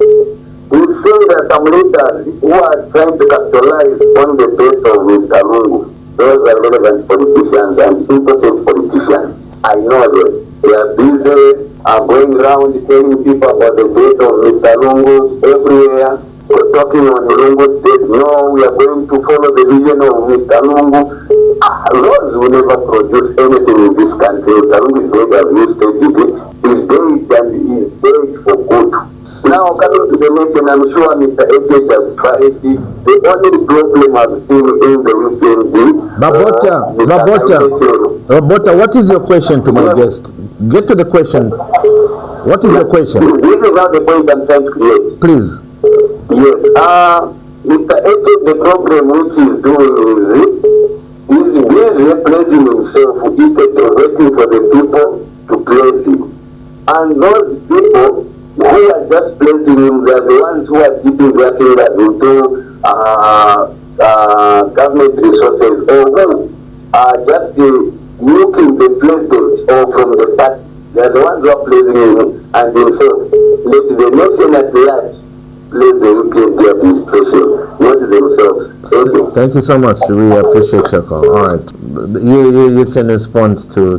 We've seen that some leaders who are trying to capitalize on the death of Mr. Lungu. Those are relevant politicians and important politicians. I know them. They are busy going around telling people about the death of Mr. Lungu everywhere. We're talking on Lungu State. No, we are going to follow the vision of Mr. Lungu. Those will never produce anything in this country. Mr. Lungu is dead, as you stated it. He's dead and he's dead for good. Now, coming to the nation, I'm sure Mr. Eke has tried it. The only problem I've seen in the weekend Babota, what is your question to my guest? Get to the question. What is your question? This is not the point I'm trying to create. Please. Yes. Mr. Eke, the problem which he's doing is busy praising himself, instead of waiting for the people to praise him. And those people who are just praising him, they are the ones who are keeping their fingers into government resources, or who are just looking the president or from the party. They are the ones who are praising him and himself. Let the nation at large praise the UPNP administration, not themselves. Thank you. Thank you so much. We appreciate your call. All right. You can respond to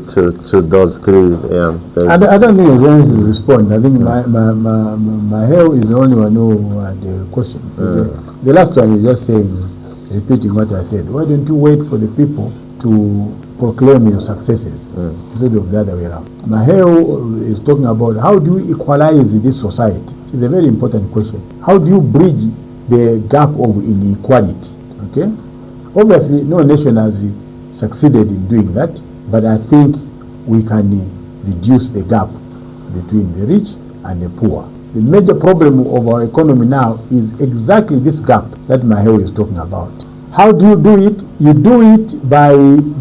those three. Yeah, I don't think he's going to respond. I think my hair is the only one who had the question. The last one is just saying, repeating what I said. Why don't you wait for the people to proclaim your successes instead of the other way around? My hair is talking about how do you equalize this society? It's a very important question. How do you bridge the gap of inequality? Okay, obviously no nation has succeeded in doing that, but I think we can reduce the gap between the rich and the poor. The major problem of our economy now is exactly this gap that Maheo is talking about. How do you do it? You do it by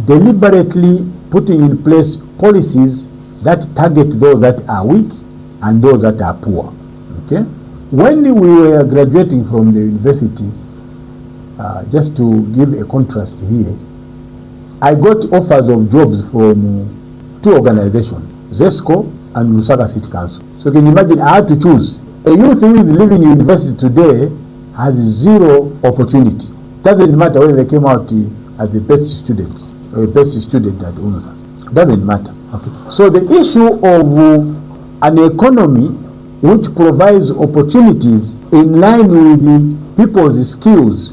deliberately putting in place policies that target those that are weak and those that are poor. Okay? When we were graduating from the university, just to give a contrast here, I got offers of jobs from two organizations, ZESCO and Lusaka City Council. So can you imagine, I had to choose. A youth who is living in university today has zero opportunity. Doesn't matter whether they came out as the best students or the best student at UNZA. Doesn't matter. Okay. So the issue of an economy which provides opportunities in line with the people's skills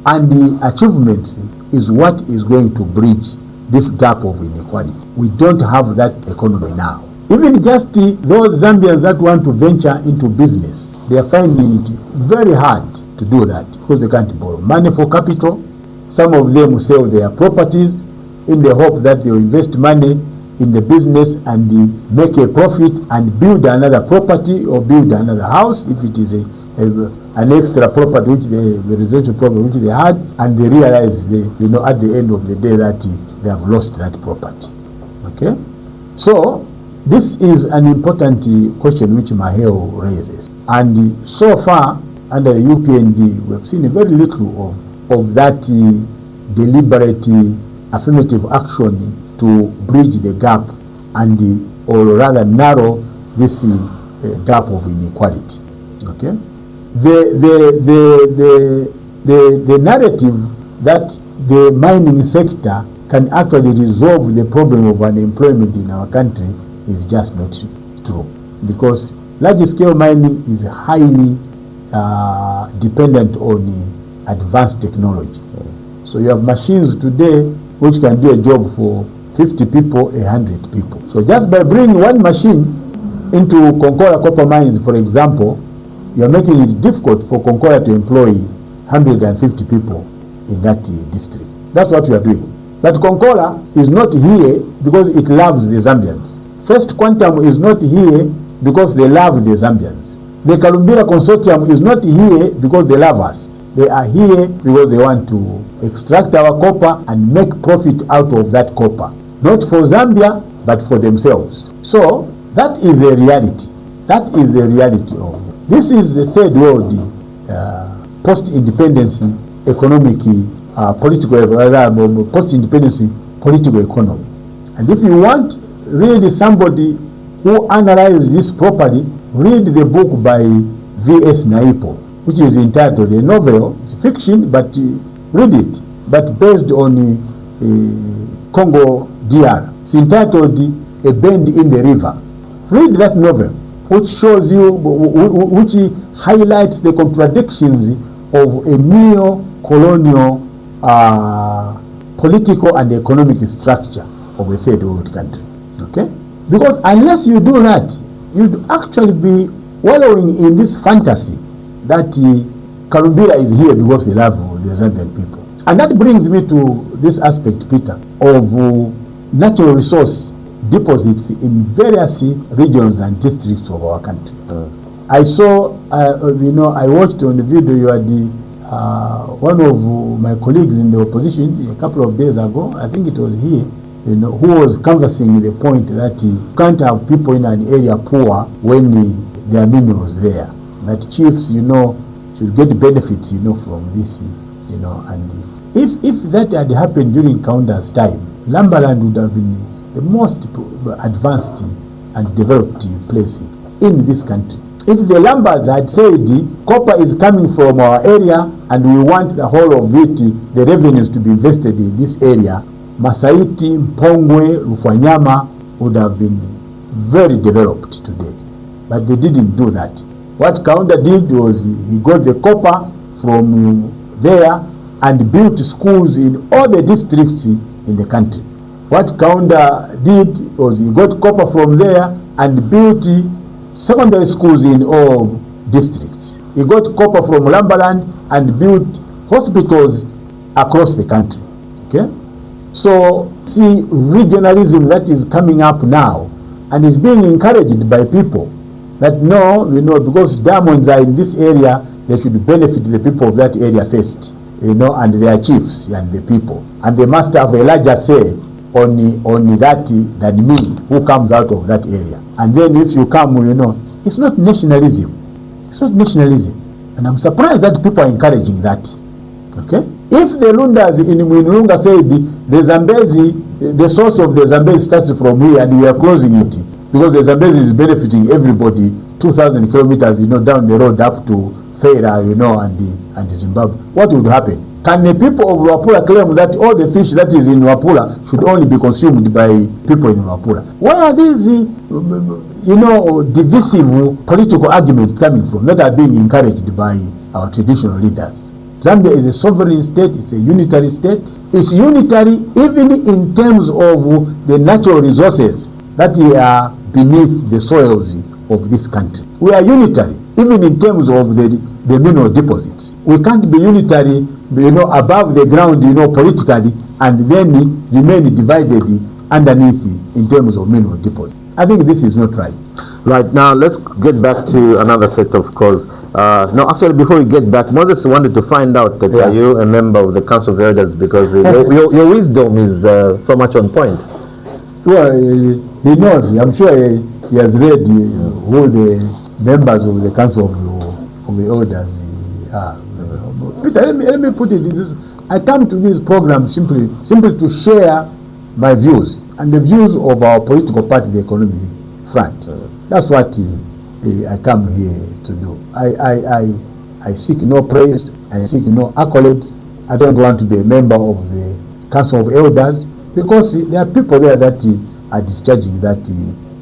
and the achievements is what is going to bridge this gap of inequality. We don't have that economy now. Even just those Zambians that want to venture into business, they are finding it very hard to do that because they can't borrow money for capital. Some of them sell their properties in the hope that they will invest money in the business and make a profit and build another property or build another house if it is an extra property which the residential property which they had, and they realize at the end of the day that they have lost that property. Okay, so this is an important question which Maheo raises, and so far under the UPND we have seen very little of that deliberate affirmative action to bridge the gap and or rather narrow this gap of inequality. Okay, the narrative that the mining sector can actually resolve the problem of unemployment in our country is just not true, because large scale mining is highly dependent on advanced technology. So you have machines today which can do a job for 50 people, 100 people. So just by bringing one machine into Konkora copper mines, for example, you are making it difficult for Konkora to employ 150 people in that district. That's what you are doing. But Konkora is not here because it loves the Zambians. First Quantum is not here because they love the Zambians. The Kalumbira Consortium is not here because they love us. They are here because they want to extract our copper and make profit out of that copper. Not for Zambia, but for themselves. So that is the reality. That is the reality of this is the third world post-independence economic political post-independence political economy. And if you want really somebody who analyzes this properly, read the book by V.S. Naipo, which is entitled, a novel, it's fiction, but read it, but based on Congo DR. It's entitled A Bend in the River. Read that novel, which shows you, which highlights the contradictions of a neo-colonial political and economic structure of a third world country. Okay? Because unless you do that, you'd actually be wallowing in this fantasy that Kalumbira is here because they love the Zambian people. And that brings me to this aspect, Peter, of natural resource deposits in various regions and districts of our country. I saw, I watched on the video you had one of my colleagues in the opposition a couple of days ago, I think it was here, who was canvassing the point that you can't have people in an area poor when there are minerals there. That chiefs, should get benefits, from this, and if that had happened during Kaunda's time, Lambaland would have been the most advanced and developed place in this country. If the Lambas had said copper is coming from our area and we want the whole of it, the revenues to be invested in this area, Masaiti, Mpongwe, Rufanyama would have been very developed today. But they didn't do that. What Kaunda did was he got the copper from there and built schools in all the districts in the country. What Kaunda did was he got copper from there and built secondary schools in all districts. He got copper from Lambaland and built hospitals across the country. Okay? So, see regionalism that is coming up now and is being encouraged by people that no, because diamonds are in this area, they should benefit the people of that area first, and their chiefs and the people. And they must have a larger say on that than me, who comes out of that area. And then if you come, it's not nationalism. It's not nationalism. And I'm surprised that people are encouraging that. Okay? If the Lundas in Mwinunga said the Zambezi, the source of the Zambezi starts from here and we are closing it, because the Zambezi is benefiting everybody 2,000 kilometers, down the road up to Feira, and Zimbabwe. What would happen? Can the people of Wapula claim that all the fish that is in Wapula should only be consumed by people in Wapula? Where are these, divisive political arguments coming from that are being encouraged by our traditional leaders? Zambia is a sovereign state, it's a unitary state. It's unitary even in terms of the natural resources that are beneath the soils of this country. We are unitary even in terms of the mineral deposits. We can't be unitary, above the ground, politically, and then remain divided underneath in terms of mineral deposits. I think this is not right. Right, now let's get back to another set of calls. No, actually, before we get back, Moses wanted to find out that are you a member of the Council of Elders, because your wisdom is so much on point. Well, he knows. I'm sure he has read who the members of the Council of the Elders are. Peter, let me put it this way. I come to this program simply to share my views and the views of our political party, the Economic Front. That's what I come here to do. I seek no praise, I seek no accolades. I don't want to be a member of the Council of Elders, because there are people there that are discharging that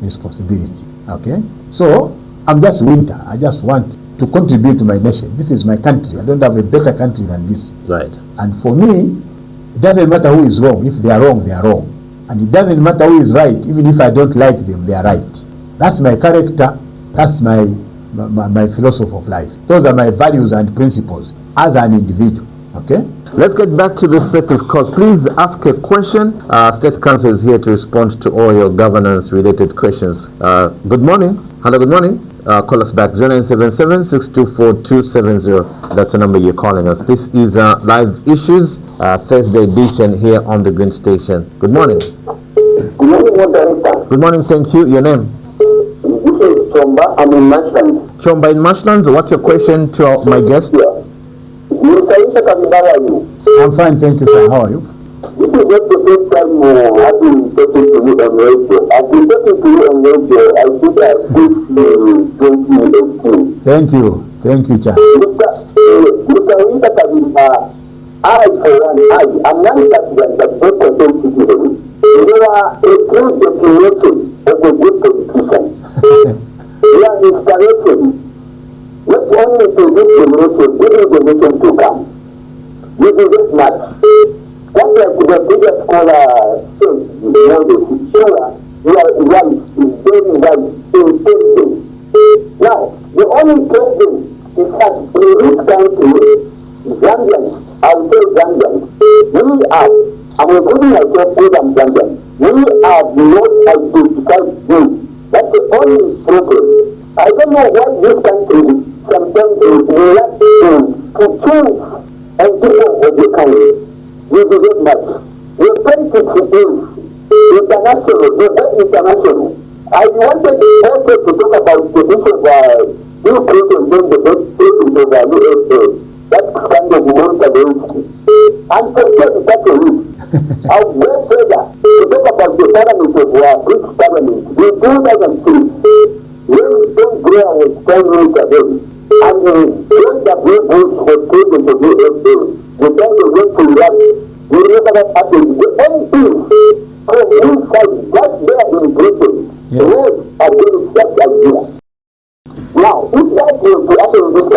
responsibility. Okay? So, I'm just Wynter. I just want to contribute to my nation. This is my country. I don't have a better country than this. Right. And for me, it doesn't matter who is wrong. If they are wrong, they are wrong. And it doesn't matter who is right. Even if I don't like them, they are right. That's my character. That's my philosophy of life. Those are my values and principles as an individual. Okay? Let's get back to this set of calls. Please ask a question. State Council is here to respond to all your governance-related questions. Good morning. Hello, good morning. Call us back, 0977-624-270. That's the number you're calling us. This is Live Issues, Thursday edition here on the Green Station. Good morning. Good morning, Moderator. Good morning, thank you. Your name? This is Chomba. I'm in Marshlands. Chomba in Marshlands. What's your question to my guest? Yeah. Wynter Kabimba, how are you? I'm fine, thank you, sir. How are you? This is not the first time I've been talking to you on radio. I've been talking to you on radio. I think I did 2018. Thank you, Cha. Mr. Wynter Kabimba, I, for one, I'm not partisan, but not concerned citizen. You are a true definition of a good politician. You are inspiration. Not only to this generation, even the nation to come. You do this much. That's like the previous scholar said, sure, you are right, is very right, in testing. Now, the only problem is that in this country, Zambians, I will say Zambians, we are, I'm including myself with Zambians, we are not identified groups. That's the only problem. I don't know why this country sometimes is reluctant to choose and people of the country. We do not much. The politics is international, international. I wanted also to talk about the issue of new Christians being the best president of the USA. That's kind of non-stability. And for sure, that's a risk. I'll go further to talk about the parliament of our British parliament. In 2003, when Tom Blair was 10 years ago, and when the British was president of the USA, the time they went to Iraq, we remember that happened. The MPs from inside, just there in Britain, was against that idea. Now, if that was to happen in this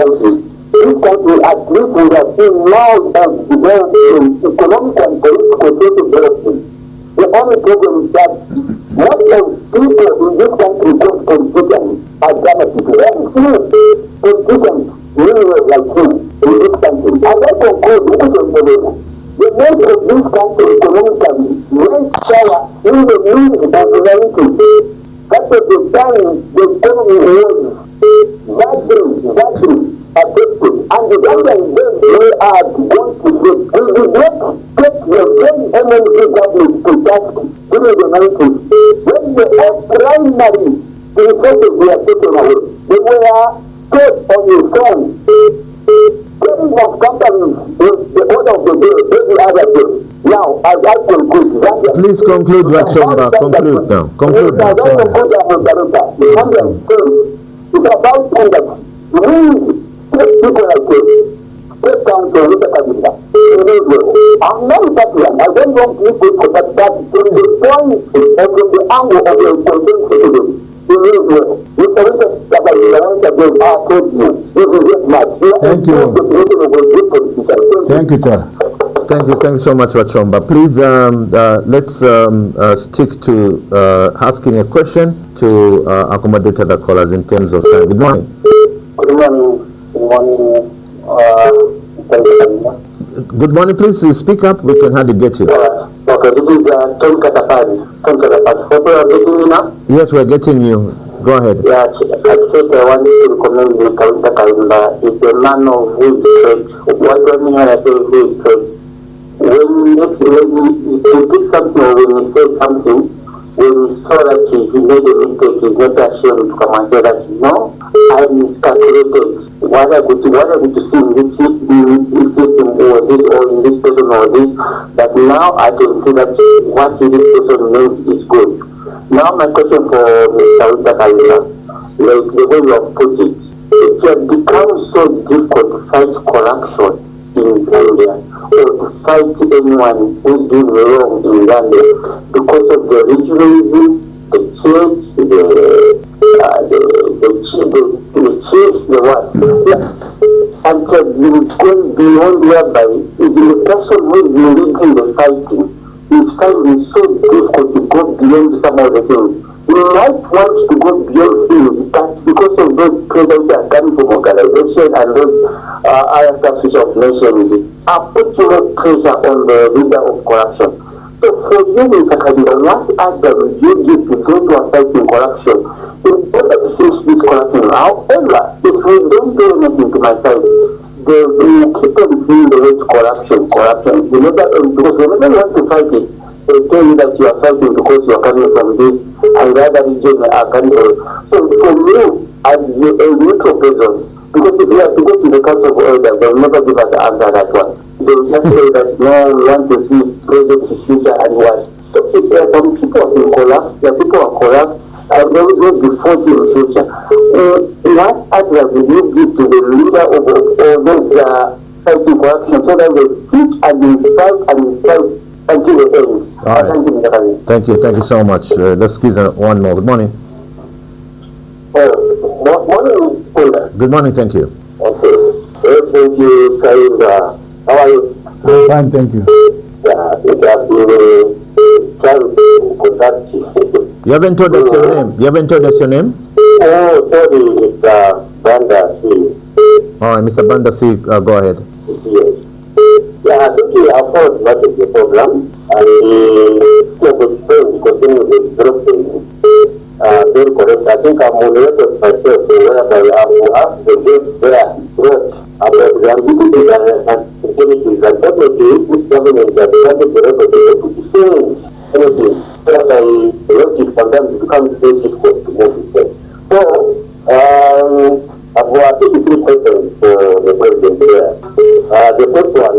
country at least would have been now of development, economic and political development. The only problem is that what of people in this country call politicians are dramatic. Very few politicians really like him in this country. And that will go because of the the most of this country economically went sour in the means of humanity. That was the time the economy was badly affected. And the Zambians then they are going to say, we did not get the very MNC government to task during the 90s. When the primary resources were taken away, they were put on the phone. Getting of companies is the order of the day every other day. Now, as I conclude, Please conclude, Wachomba. Conclude now. Conclude now. It's about conduct. People like this. Let's come to Wynter Kabimba. I'm not Italian. I don't want people to that from the point and from the angle of the content citizen. Thank you. Thank you, Tara. Thank you so much, Wachomba. Please, let's stick to asking a question to accommodate other callers in terms of time. Good morning. Good morning. Good morning. Good morning. Please speak up. We can hardly get you. Okay, this is Tom Katapadi. Hope you are getting me now? Yes, we're getting you. Go ahead. Yeah, I said I want to recommend Wynter Kabimba. He's a man of who is straight. What do I mean when I say who is straight? When you pick something or when you say something, when you saw that he made a mistake, he's not ashamed to come and say that, no, I miscalculated. What I could see in this system or this or in this person or this, that now I can see that what this person means is good. Now my question for Mr. Wynter Kabimba, like the way you have put it has become so difficult to fight corruption in Zambia or to fight anyone who's doing wrong in Zambia because of the regionalism, the church, the what? And it has been going beyond whereby the person who is leading the fighting is finding so difficult to go beyond some of the things. We might want to go beyond things, but because of those presence that are coming from organization and those other substitutes of nations are putting more pressure on the leader of corruption. So for you, Mr. Kabimba, what answer will you give to those who are fighting corruption in order to finish this corruption? However, if we don't do anything to my side, they will keep on seeing the word corruption. Because whenever you want to fight it, they tell you that you are fighting because you are coming from this and the other region are coming from. So for me, as a neutral person, because if we have to go to the Council of Elders, they will never give us the answer that one. They will just say that no, we want to see project to future and what. So if there are some people have been corrupt, the people are corrupt, and they will go before in the future. What advice will you give to the leader of all those fighting corruption so that they teach and fight until the end? All right. Thank you so much. Let's squeeze one more. Good morning. Morning, Kunda. Good morning. Thank you. Okay. Thank you, Kabimba. How are you? I'm fine, thank you. Yeah, it has been trying to contact you. You haven't told us your name. Oh, sorry, Mr. Banda C. All right, Mr. Banda C, go ahead. Yes. Yeah, I think you have heard much of the program and the continue with dropping. Very correct. I think I'm moderated myself whereby I will have the guest there brought about the ambiguities and activities. Unfortunately, this government has started the representative to defend anything whereby logic sometimes becomes very difficult to move with them. So, I've got 53 questions for the president here. The first one,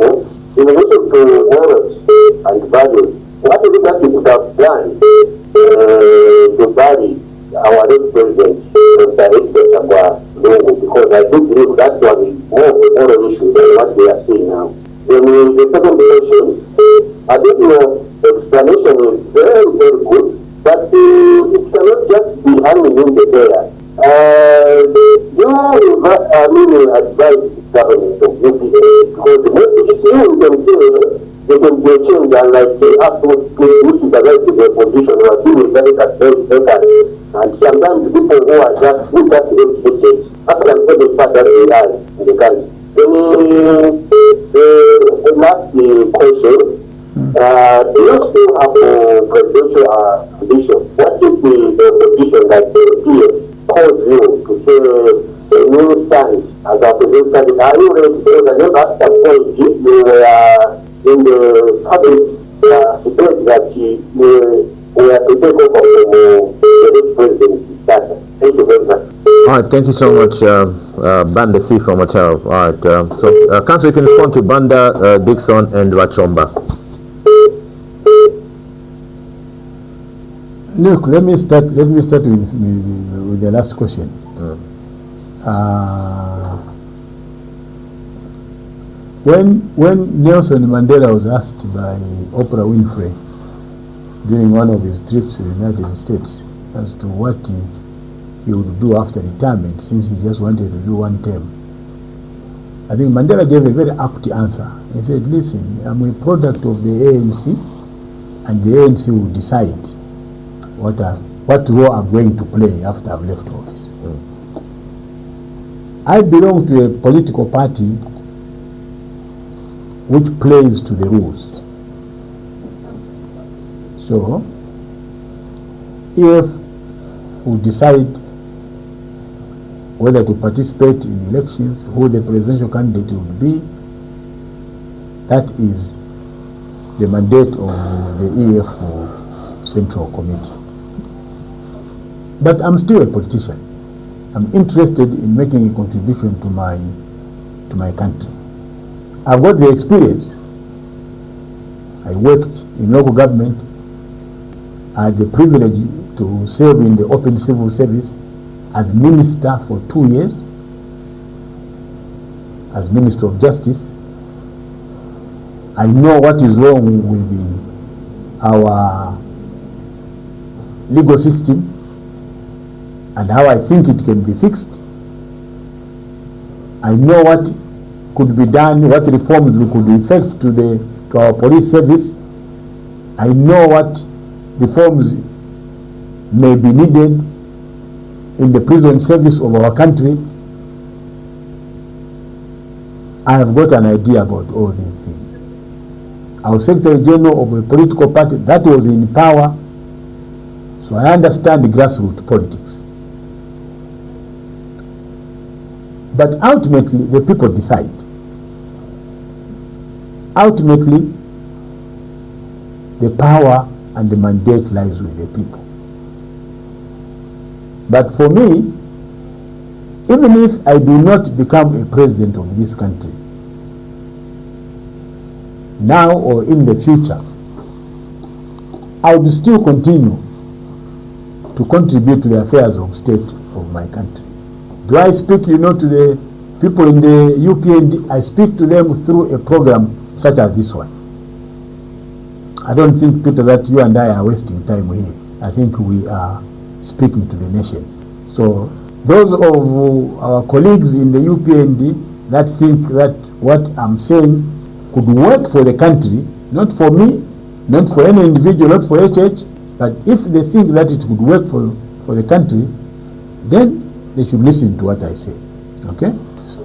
in relation to morals and values, what is it that you could have done to bury our late president, Dr. Lungu, because I do believe that one is more of a moral issue than what we are seeing now. Then the second question, I think your explanation is very, very good, but it cannot just be hanging in the air. You advise the government of UPA, because the message you can say they can be changed and like they have to which is the right to their position or deal with very better. And sometimes people who are just educated after they start that they are in the country. The last question, do you still have a presidential position? What is the position that the PS calls you to say a new stand as a presidential? Are you ready to say that you have some point you were in the public debate that we are to take over the next president? Thank you very much. All right, thank you so much, Banda C from Matero. All right, so Council, you can respond to Banda, Dixon, and Wachomba. Look, let me start with the last question. When Nelson Mandela was asked by Oprah Winfrey during one of his trips to the United States as to what he would do after retirement, since he just wanted to do one term, I think Mandela gave a very apt answer. He said, listen, I'm a product of the ANC, and the ANC will decide what role I'm going to play after I've left office. I belong to a political party which plays to the rules. So, if we decide whether to participate in elections, who the presidential candidate would be, that is the mandate of the EF Central Committee. But I'm still a politician. I'm interested in making a contribution to my country. I've got the experience. I worked in local government. I had the privilege to serve in the open civil service as minister for 2 years, as Minister of Justice. I know what is wrong with our legal system and how I think it can be fixed. I know what could be done, what reforms we could effect to our police service. I know what reforms may be needed in the prison service of our country. I have got an idea about all these things. I was Secretary General of a political party that was in power, so I understand the grassroots politics. But ultimately, the people decide. Ultimately, the power and the mandate lies with the people. But for me, even if I do not become a president of this country, now or in the future, I would still continue to contribute to the affairs of state of my country. Do I speak, to the people in the UPND? I speak to them through a program such as this one. I don't think, Peter, that you and I are wasting time here. I think we are speaking to the nation. So those of our colleagues in the UPND that think that what I'm saying could work for the country, not for me, not for any individual, not for HH, but if they think that it could work for the country, then they should listen to what I say. Okay?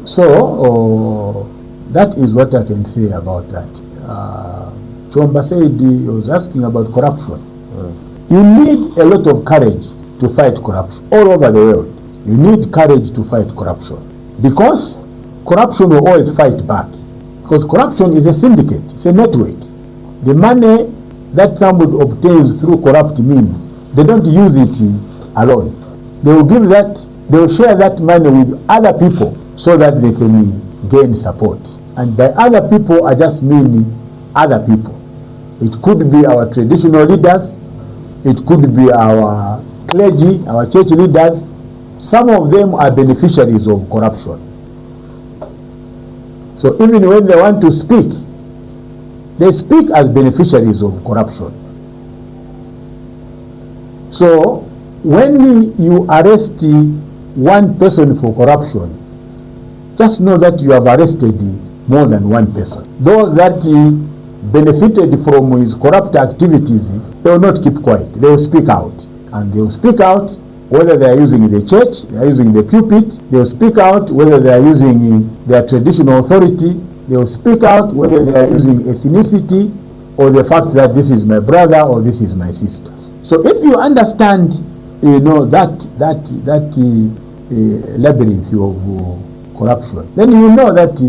So that is what I can say about that. Chomba said he was asking about corruption. You need a lot of courage to fight corruption all over the world. You need courage to fight corruption, because corruption will always fight back. Because corruption is a syndicate, it's a network. The money that somebody obtains through corrupt means, they don't use it alone. They will share that money with other people so that they can gain support. And by other people, I just mean other people. It could be our traditional leaders, it could be our clergy, our church leaders. Some of them are beneficiaries of corruption. So even when they want to speak, they speak as beneficiaries of corruption. So when you arrest one person for corruption, just know that you have arrested more than one person. Those that benefited from his corrupt activities, they will not keep quiet. They will speak out. And they will speak out whether they are using the church, they are using the pulpit. They will speak out whether they are using their traditional authority. They will speak out whether they are using ethnicity or the fact that this is my brother or this is my sister. So if you understand, that labyrinth of corruption, then you know that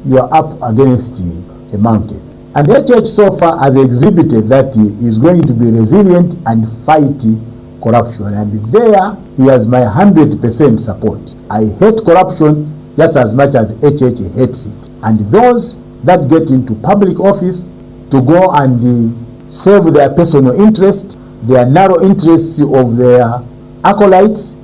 you are up against a mountain. And the church so far has exhibited that he is going to be resilient and fight corruption. And there he has my 100% support. I hate corruption just as much as HH hates it. And those that get into public office to go and serve their personal interest, their narrow interests of their acolytes,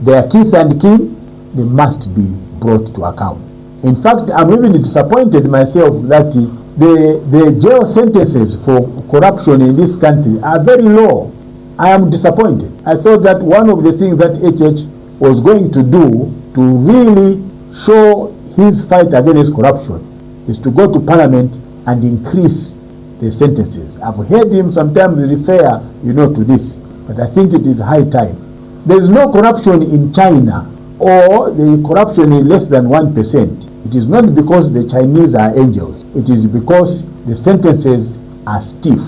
their kith and kin, they must be brought to account. In fact, I'm even disappointed myself that the jail sentences for corruption in this country are very low. I am disappointed. I thought that one of the things that HH was going to do to really show his fight against corruption is to go to Parliament and increase the sentences. I've heard him sometimes refer, to this, but I think it is high time. There is no corruption in China, or the corruption is less than 1%. It is not because the Chinese are angels. It is because the sentences are stiff.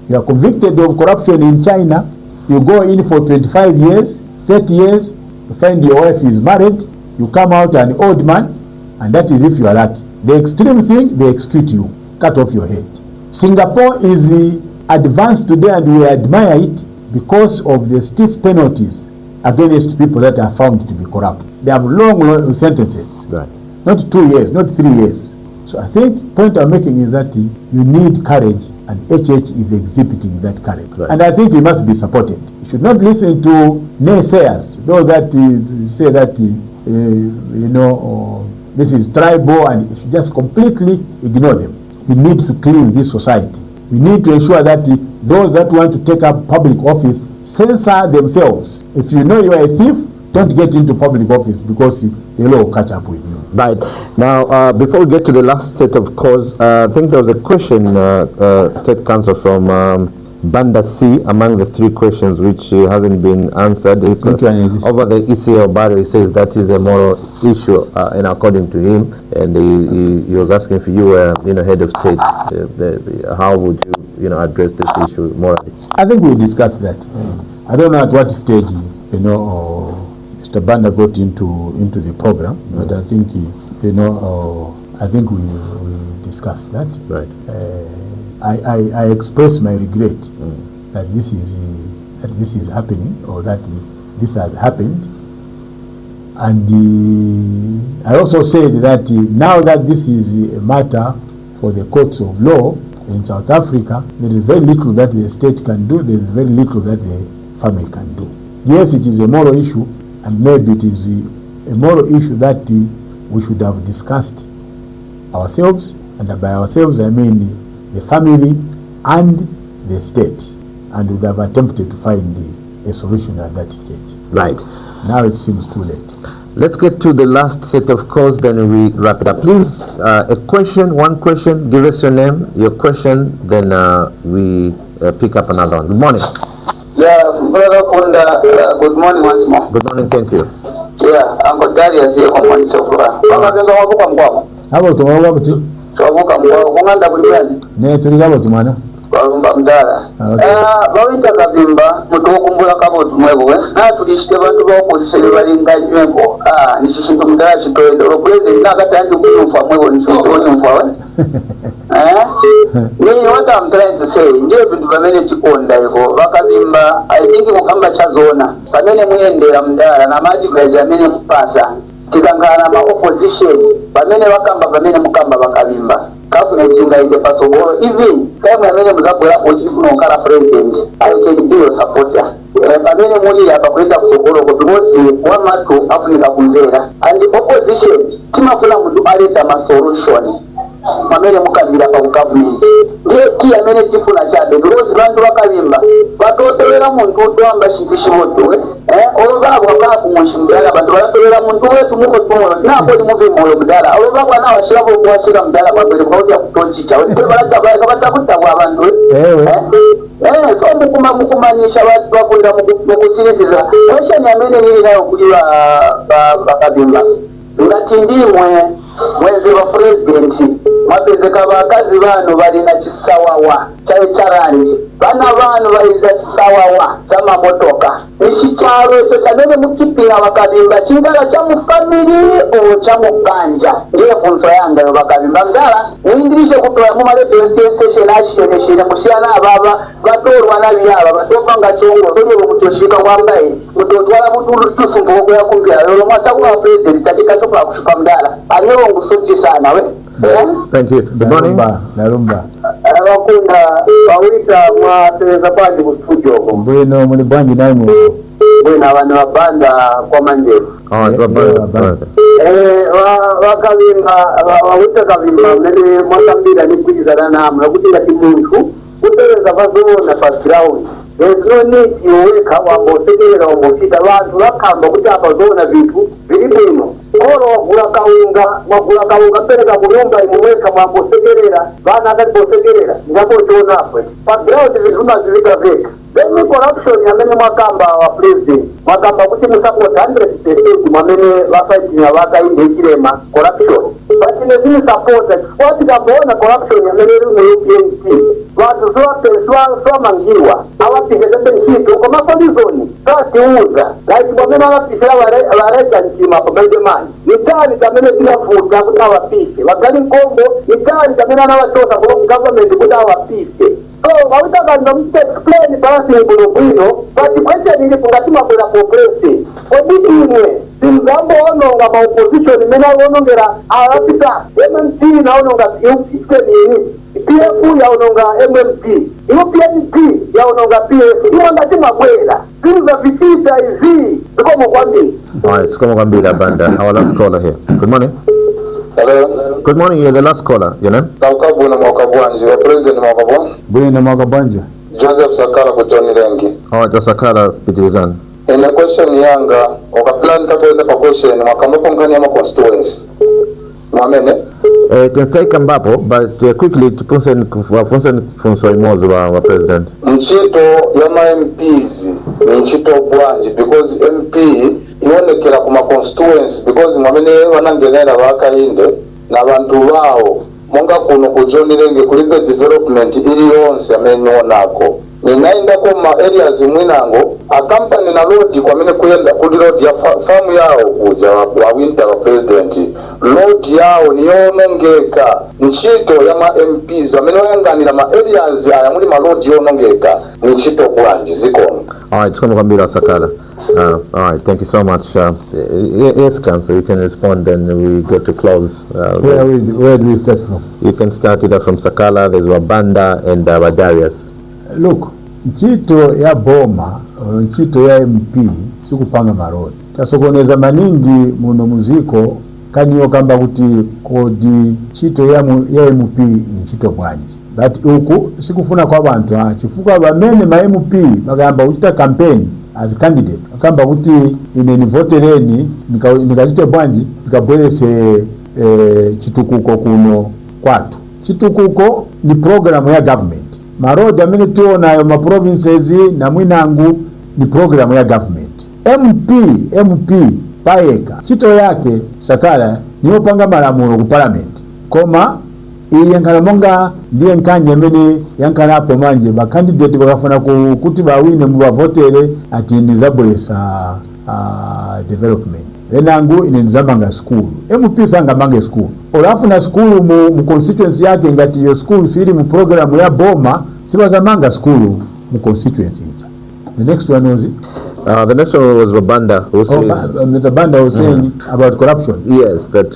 You are convicted of corruption in China, you go in for 25 years, 30 years, you find your wife is married, you come out an old man, and that is if you are lucky. The extreme thing, they execute you, cut off your head. Singapore is advanced today, and we admire it because of the stiff penalties against people that are found to be corrupt. They have long sentences. Right. Not 2 years, not 3 years. So I think the point I'm making is that you need courage, and HH is exhibiting that courage. Right. And I think he must be supported. You should not listen to naysayers, those that say that, this is tribal, and you should just completely ignore them. We need to clean this society. We need to ensure that those that want to take up public office censor themselves. If you know you are a thief, don't get into public office, because the law will catch up with you. Right. Now, before we get to the last set of calls, I think there was a question, State Council, from Banda C, among the 3 questions which hasn't been answered. Over the ECL barrier, he says that is a moral issue, and according to him, and he was asking if you were, head of state, how would you, address this issue morally? I think we discussed that. I don't know at what stage, Mr. Banda got into the program, but I think, I think we discussed that. Right. I express my regret that this is happening, or that this has happened, and I also said that now that this is a matter for the courts of law in South Africa, there is very little that the state can do. There is very little that the family can do. Yes, it is a moral issue, and maybe it is a moral issue that we should have discussed ourselves, and by ourselves I mean the family and the state, and would have attempted to find a solution at that stage. Right. Now it seems too late. Let's get to the last set of calls, then we wrap it up. Please, one question, give us your name, your question, then we pick up another one. Good morning. Yeah, Brother Kunda, good morning once more. Good morning, thank you. Yeah, Uncle Darius here from Wynter Kabimba. How about tomorrow? Twavuka mkwao kunganda kulibani Ne tuligabo tumana balumba mdala Wynter Kabimba mutu okumbula kabo tumwewe na tulishite bantu ba opposition balinganyweko nishishinto mdala chitoendo president nakatandi kuyumfa mwewe nishuntoni mfawe what I'm trying to say ndiyo bintu pamene chikonda iko Kabimba I think mukamba chazona pamene muyendera mdala na majibu amene mpasa tikangana ma opposition pamene wakamba pamene mukamba Kabimba government ingaende pasogolo even time amene muzabwera kuti kunokala president I can be your supporter pamene muri apa kuenda kusogolo ko because wamatu afunika kumvera and the opposition timafuna mundu aleta ma solution pamene mukabira pa government ndiye ki amene tifuna chabe because bantu Kabimba batotolera muntu amba shinti shimoto olobabo akakumwishimbala bantu batolera muntu wetu muko tumo napo ni muvi moyo mdala olobabo na washirabo kuwashira mdala babere kwa kutonchicha wewe balaka batakuta kwa bantu so mukumanisha watu bakunda mukusiriza washa ni amene nili nayo kuliwa Kabimba ngatindimwe mwezi wa president mapezeka bakazi bano balina chisawawa charangi bana bano baliza chisawawa sama motoka ichicharo echo chamene mukipira Kabimba chingala cha mufamily o cha mukanja ndiye funzo yanga yo Kabimba ngala nindirishe kutoya mu male station ashene mushana baba batorwa nabyaba batopanga chongo tolero mutoshika kwambaye mutotwala mutulu tusumbuko yakumbira lero mwatsa kwa president tachika chopa kushupa mdala anyo ngusochi sana we Thank you. Good morning. Narumba. Abakunda bawita mwatereza kwaji kustudio ko. Bwino muli bwanji naye mu. Bwino abantu babanda kwa manjeru. Wakabimba Wynter Kabimba mbere mwakambira ni kujizana namwe kutinga timuntu kutereza bazona background. There's no need you wake up wambosekera wambosita abantu bakamba kuti abazona vitu biri bino. Oro wagula kaunga pereka kuyumba imuweka mwambosekerera bana akatibosekerera ngapo chona apwe. Background vizuma zilika veka. Then corruption yamene mwakamba wa president mwakamba kuti musapota 100% mwamene wafaitinya wakainde chilema corruption but nezini supporta what kabona corruption yamene rume UPNC watu swa mangiwa awapike zete nchito kwa masolizoni kasi uza like mwamene awapike awareka nchima pabende mani nitari kamene zinafuta kuta awapike wakali mkombo nitari kamene anawachosa kwa government kuta awapike. So, Wynter Kabimba explain basi bulubwino, but question ili kungatima kwa progressive. Odiki imwe, simzambo ononga ma opposition mena onongera arapita MMP na ononga UPC ni PF ya ononga MMP, UPNP ya ononga PF. Iwanga tima kwela. Simza vitita hizi, tukomo kwambi. Alright, tukomo kwambi la banda. Our last caller here. Good morning. Hello. Good morning, you're the last caller. Your name? Kaukabu na Mwakabwanji. Wa President Mwakabwanji. Bwino Mwakabwanji. Joseph Sakala kutoni lengi. Alright, Sakala Pitilizan. In a question yanga, wakaplan kakwenda pa question, wakambapo ngani ama constituency. Mwamene? Tenstake ambapo, but quickly to funso imozi wa President. Nchito yama MPs, nchito bwanji, because MP iwonekera kuma constituency, because mwamene wanangelera wakainde, na bantu wao monga kuno kujonirenge kulipe development ili yonse amenyonako ninaenda ko ma areas mwinango a company na road kwa mene kuyenda kuli road ya farm yao kuja wa Wynter wa president road yao niyonongeka nchito ya ma MPs wamenyanganira ma areas aya muri ma road yonongeka nchito bwanji zikono. Alright, tukomo kwambira Sakala. Alright, thank you so much. Yes, Council, you can respond, then we get to close. Where do we start from? You can start either from Sakala, there's Wabanda, and Darius. Look, nchito ya boma, nchito ya MP, sikupanga marodi. Tasokoneza maningi muno muziko, kaniyo kamba kuti kodi nchito ya MP ni nchito bwanji. But uku, sikufuna kwa bantu, chifuka bamene ma MP, magamba uchita campaign, as candidate akamba kuti ine nivotereni nikachite bwanji nikabwerese chitukuko kuno kwatu. Chitukuko ni programu ya government. Marodi amene tiona ayo ma provinces na mwinangu ni programu ya government. MP paeka chito yake Sakala niyo panga malamulo ku parliament koma ili yankana monga ndiye nkanye amene yankana hapo manje ba candidate bakafuna kuti bawine mu bavotere ati nizabulesa development enangu inenzamanga school MP sanga mange school olafuna school mu constituency yake ngati yo school siri mu program ya boma sibazamanga school mu constituency. The next one was it? The next one was Babanda, who says... Mr. Banda was saying about corruption. Yes, that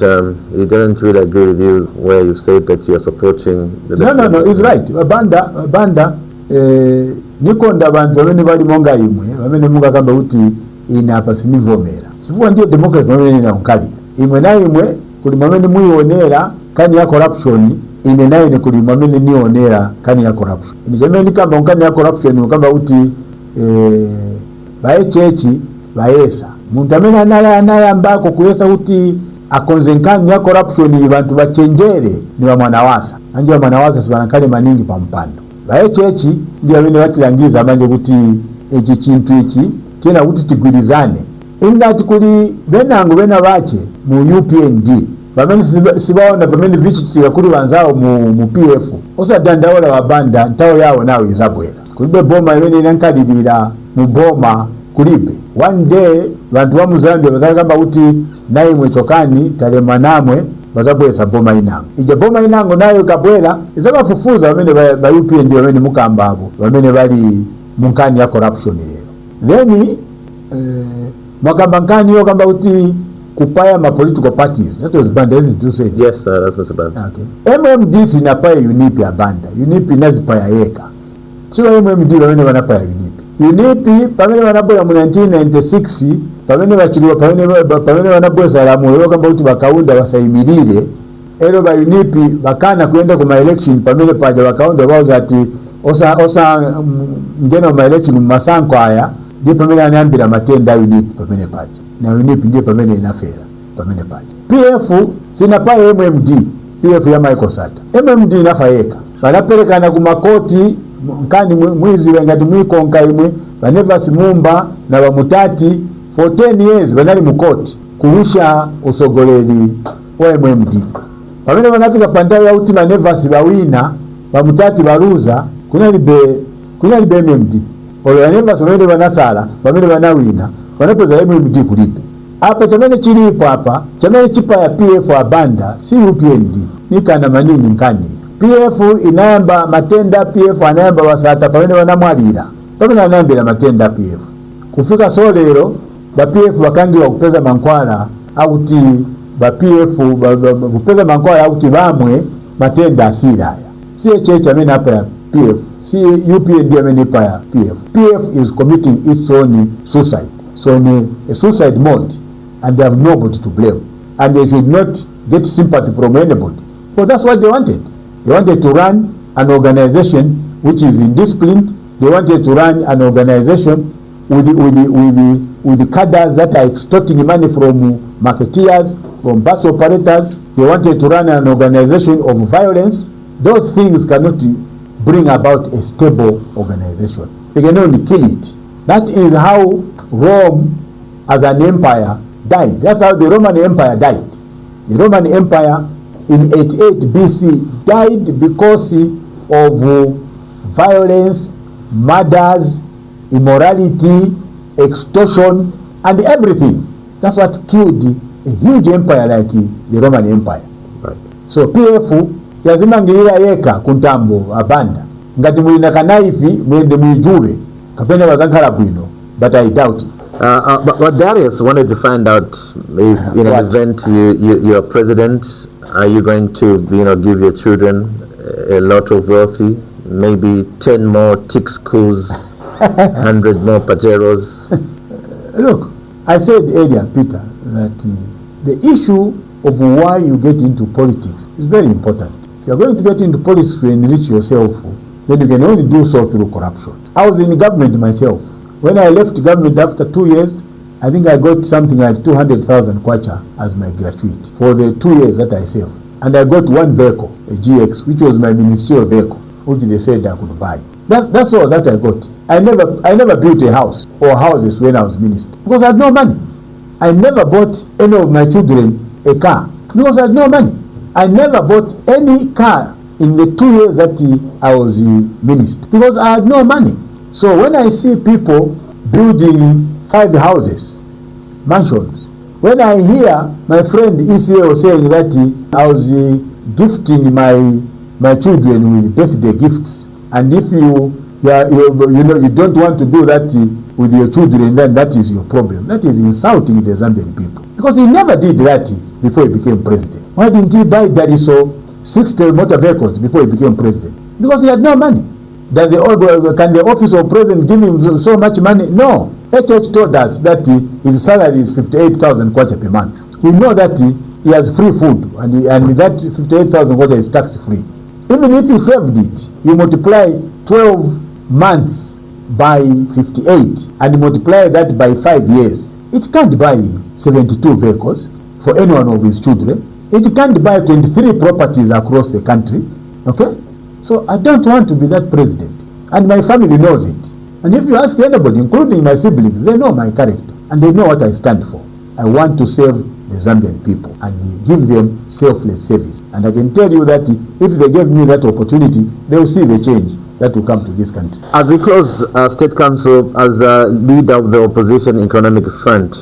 he didn't really agree with you where you said that you're supporting... No, he's right. Banda, nikonda bantu wamene bali monga imwe, wamene munga kamba uti ina pasinivomera. Sifuwa ndiye democracy wamene ina unkali. Imwe na imwe, kuli wamene muionera, kani ya corruption, ine na ine kuli wamene nionera, kani ya corruption. Inijameni kamba unkani ya corruption, kamba uti... bae chechi baesa muntu amene anayambako kuyesa kuti akonzenkani ya corruption bantu bachenjere ni wa mwanawasa anje wa mwanawasa sibanakale maningi pa mpando bae chechi ndiye amene watilangiza manje kuti echi chintu ichi tena kuti tigwirizane ingati kuli benangu bena bache mu UPND bamene sibaona bamene vichitika kuli banzao mu PF osadandaola wabanda ntao yao nawe izabwera kulibe boma imene inankadidira muboma kulibe one day bantu wa Muzambia bazakamba kuti nayi mwechokani talema namwe bazabwesa boma inango ije boma inango nayo kabwela izabafufuza bamene ba UPND bamene mukambabo bamene bali munkani ya corruption lero then mwakamba nkani yo kamba kuti kupaya ma political parties. That was Banda, isn't it? You said? Yes, that's Mr. Banda. Okay. MMD sinapaya UNIP ya Banda. UNIP inazipaya yeka. Sio MMD wamene wanapaya UNIP. UNIP pamene wanapoya mu 1996 pamene bachiriwa pamene wanapoya salamu lero kamba kuti bakaunda basayimirire ero ba UNIP bakana kuenda ku election pamene paja bakaunda bauza ati osa ngeno ma election mu masanko aya ndi pamene anambira matenda UNIP pamene paja na UNIP ndi pamene inafera pamene paja. PF sinapaya MMD, PF ya Michael Sata. MMD inafayeka banapelekana ku makoti nkani mwizi ngati mwikonka imwe baneva simumba na bamutati for 10 years banali mukoti kulusha usogoleri wa MMD. Pamene banafika pandayo ya utima nevasi bawina bamutati baruza kunali be MMD. Olo banevasi bamene banasala bamene banawina banapeza MMD kulipe. Apa chamene chilipo hapa chamene chipa ya PF wa Banda si UPND nikana manini nkani. PF inayamba matenda, PF anayamba wasata pamene wanamwalira pamene anayambira matenda PF kufika solero ba PF bakangi wakupeza mankwala auti ba PF kupeza mankwala auti bamwe matenda asira haya si checha amene hapa ya PF si UPND amene hapa ya PF. PF is committing its own suicide, so in a suicide mode, and they have nobody to blame, and they should not get sympathy from anybody. Well, that's what they wanted. They wanted to run an organization which is indisciplined. They wanted to run an organization with the cadres that are extorting money from marketeers, from bus operators. They wanted to run an organization of violence. Those things cannot bring about a stable organization. They can only kill it. That is how Rome as an empire died. That's how the Roman Empire died. The Roman Empire in 88 BC died because of violence, murders, immorality, extortion, and everything. That's what killed a huge empire like the Roman Empire. Right. So PF lazima ngilira yeka kuntambo abanda ngati mulina kanaifi mwende mwijure kapenda wazankhala bwino, but I doubt it. But Darius wanted to find out if in an event you're president, are you going to give your children a lot of wealthy, maybe 10 more tick schools, 100 more pajeros? Look, I said earlier, Peter, that the issue of why you get into politics is very important. If you're going to get into politics to enrich yourself, then you can only do so through corruption. I was in government myself. When I left government after 2 years, I think I got something like 200,000 kwacha as my gratuity for the 2 years that I served. And I got one vehicle, a GX, which was my ministerial vehicle, which they said I could buy. That's all that I got. I never built a house or houses when I was minister because I had no money. I never bought any of my children a car because I had no money. I never bought any car in the 2 years that I was minister because I had no money. So when I see people building 5 houses, mansions, when I hear my friend ECL saying that I was gifting my children with birthday gifts, and if you don't want to do that with your children, then that is your problem. That is insulting the Zambian people, because he never did that before he became president. Why didn't he buy Dariso 60 motor vehicles before he became president? Because he had no money. Can the office of president give him so much money? No. HH told us that his salary is 58,000 kwacha per month. We know that he has free food, and that 58,000 kwacha is tax free. Even if he saved it, you multiply 12 months by 58 and multiply that by 5 years. It can't buy 72 vehicles for any one of his children. It can't buy 23 properties across the country. Okay? So I don't want to be that president, and my family knows it. And if you ask anybody, including my siblings, they know my character and they know what I stand for. I want to serve the Zambian people and give them selfless service. And I can tell you that if they gave me that opportunity, they will see the change that will come to this country. As we close, State Council, as a leader of the opposition economic front,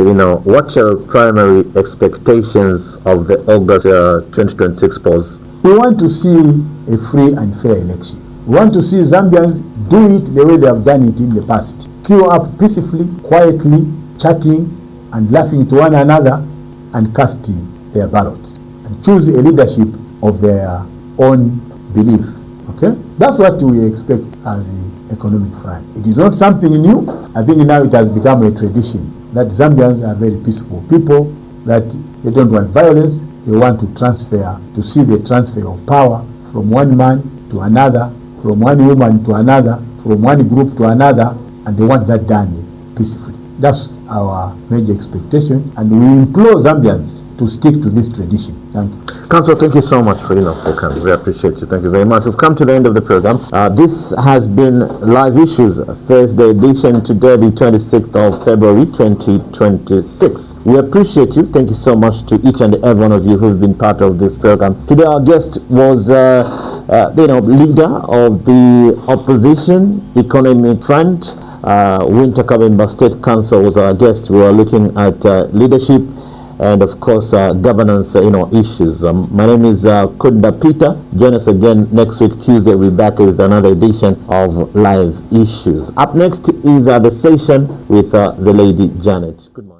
what's your primary expectations of the August 2026 polls? We want to see a free and fair election. We want to see Zambians do it the way they have done it in the past. Queue up peacefully, quietly, chatting and laughing to one another, and cast their ballots and choose a leadership of their own belief. Okay, that's what we expect as the economic front. It is not something new. I think now it has become a tradition that Zambians are very peaceful people, that they don't want violence. They want to see the transfer of power from one man to another, from one woman to another, from one group to another, and they want that done peacefully. That's our major expectation, and we implore Zambians to stick to this tradition. Thank you. Councillor, thank you so much for coming. We appreciate you. Thank you very much. We've come to the end of the program. This has been Live Issues, Thursday edition, today the 26th of February 2026. We appreciate you. Thank you so much to each and every one of you who've been part of this program. Today our guest was leader of the opposition economic front, Wynter Kabimba State Council was our guest. We were looking at leadership and of course governance issues. My name is Kunda Peter. Join us again next week Tuesday. We'll be back with another edition of Live Issues. Up next is the session with the lady Janet. Good morning.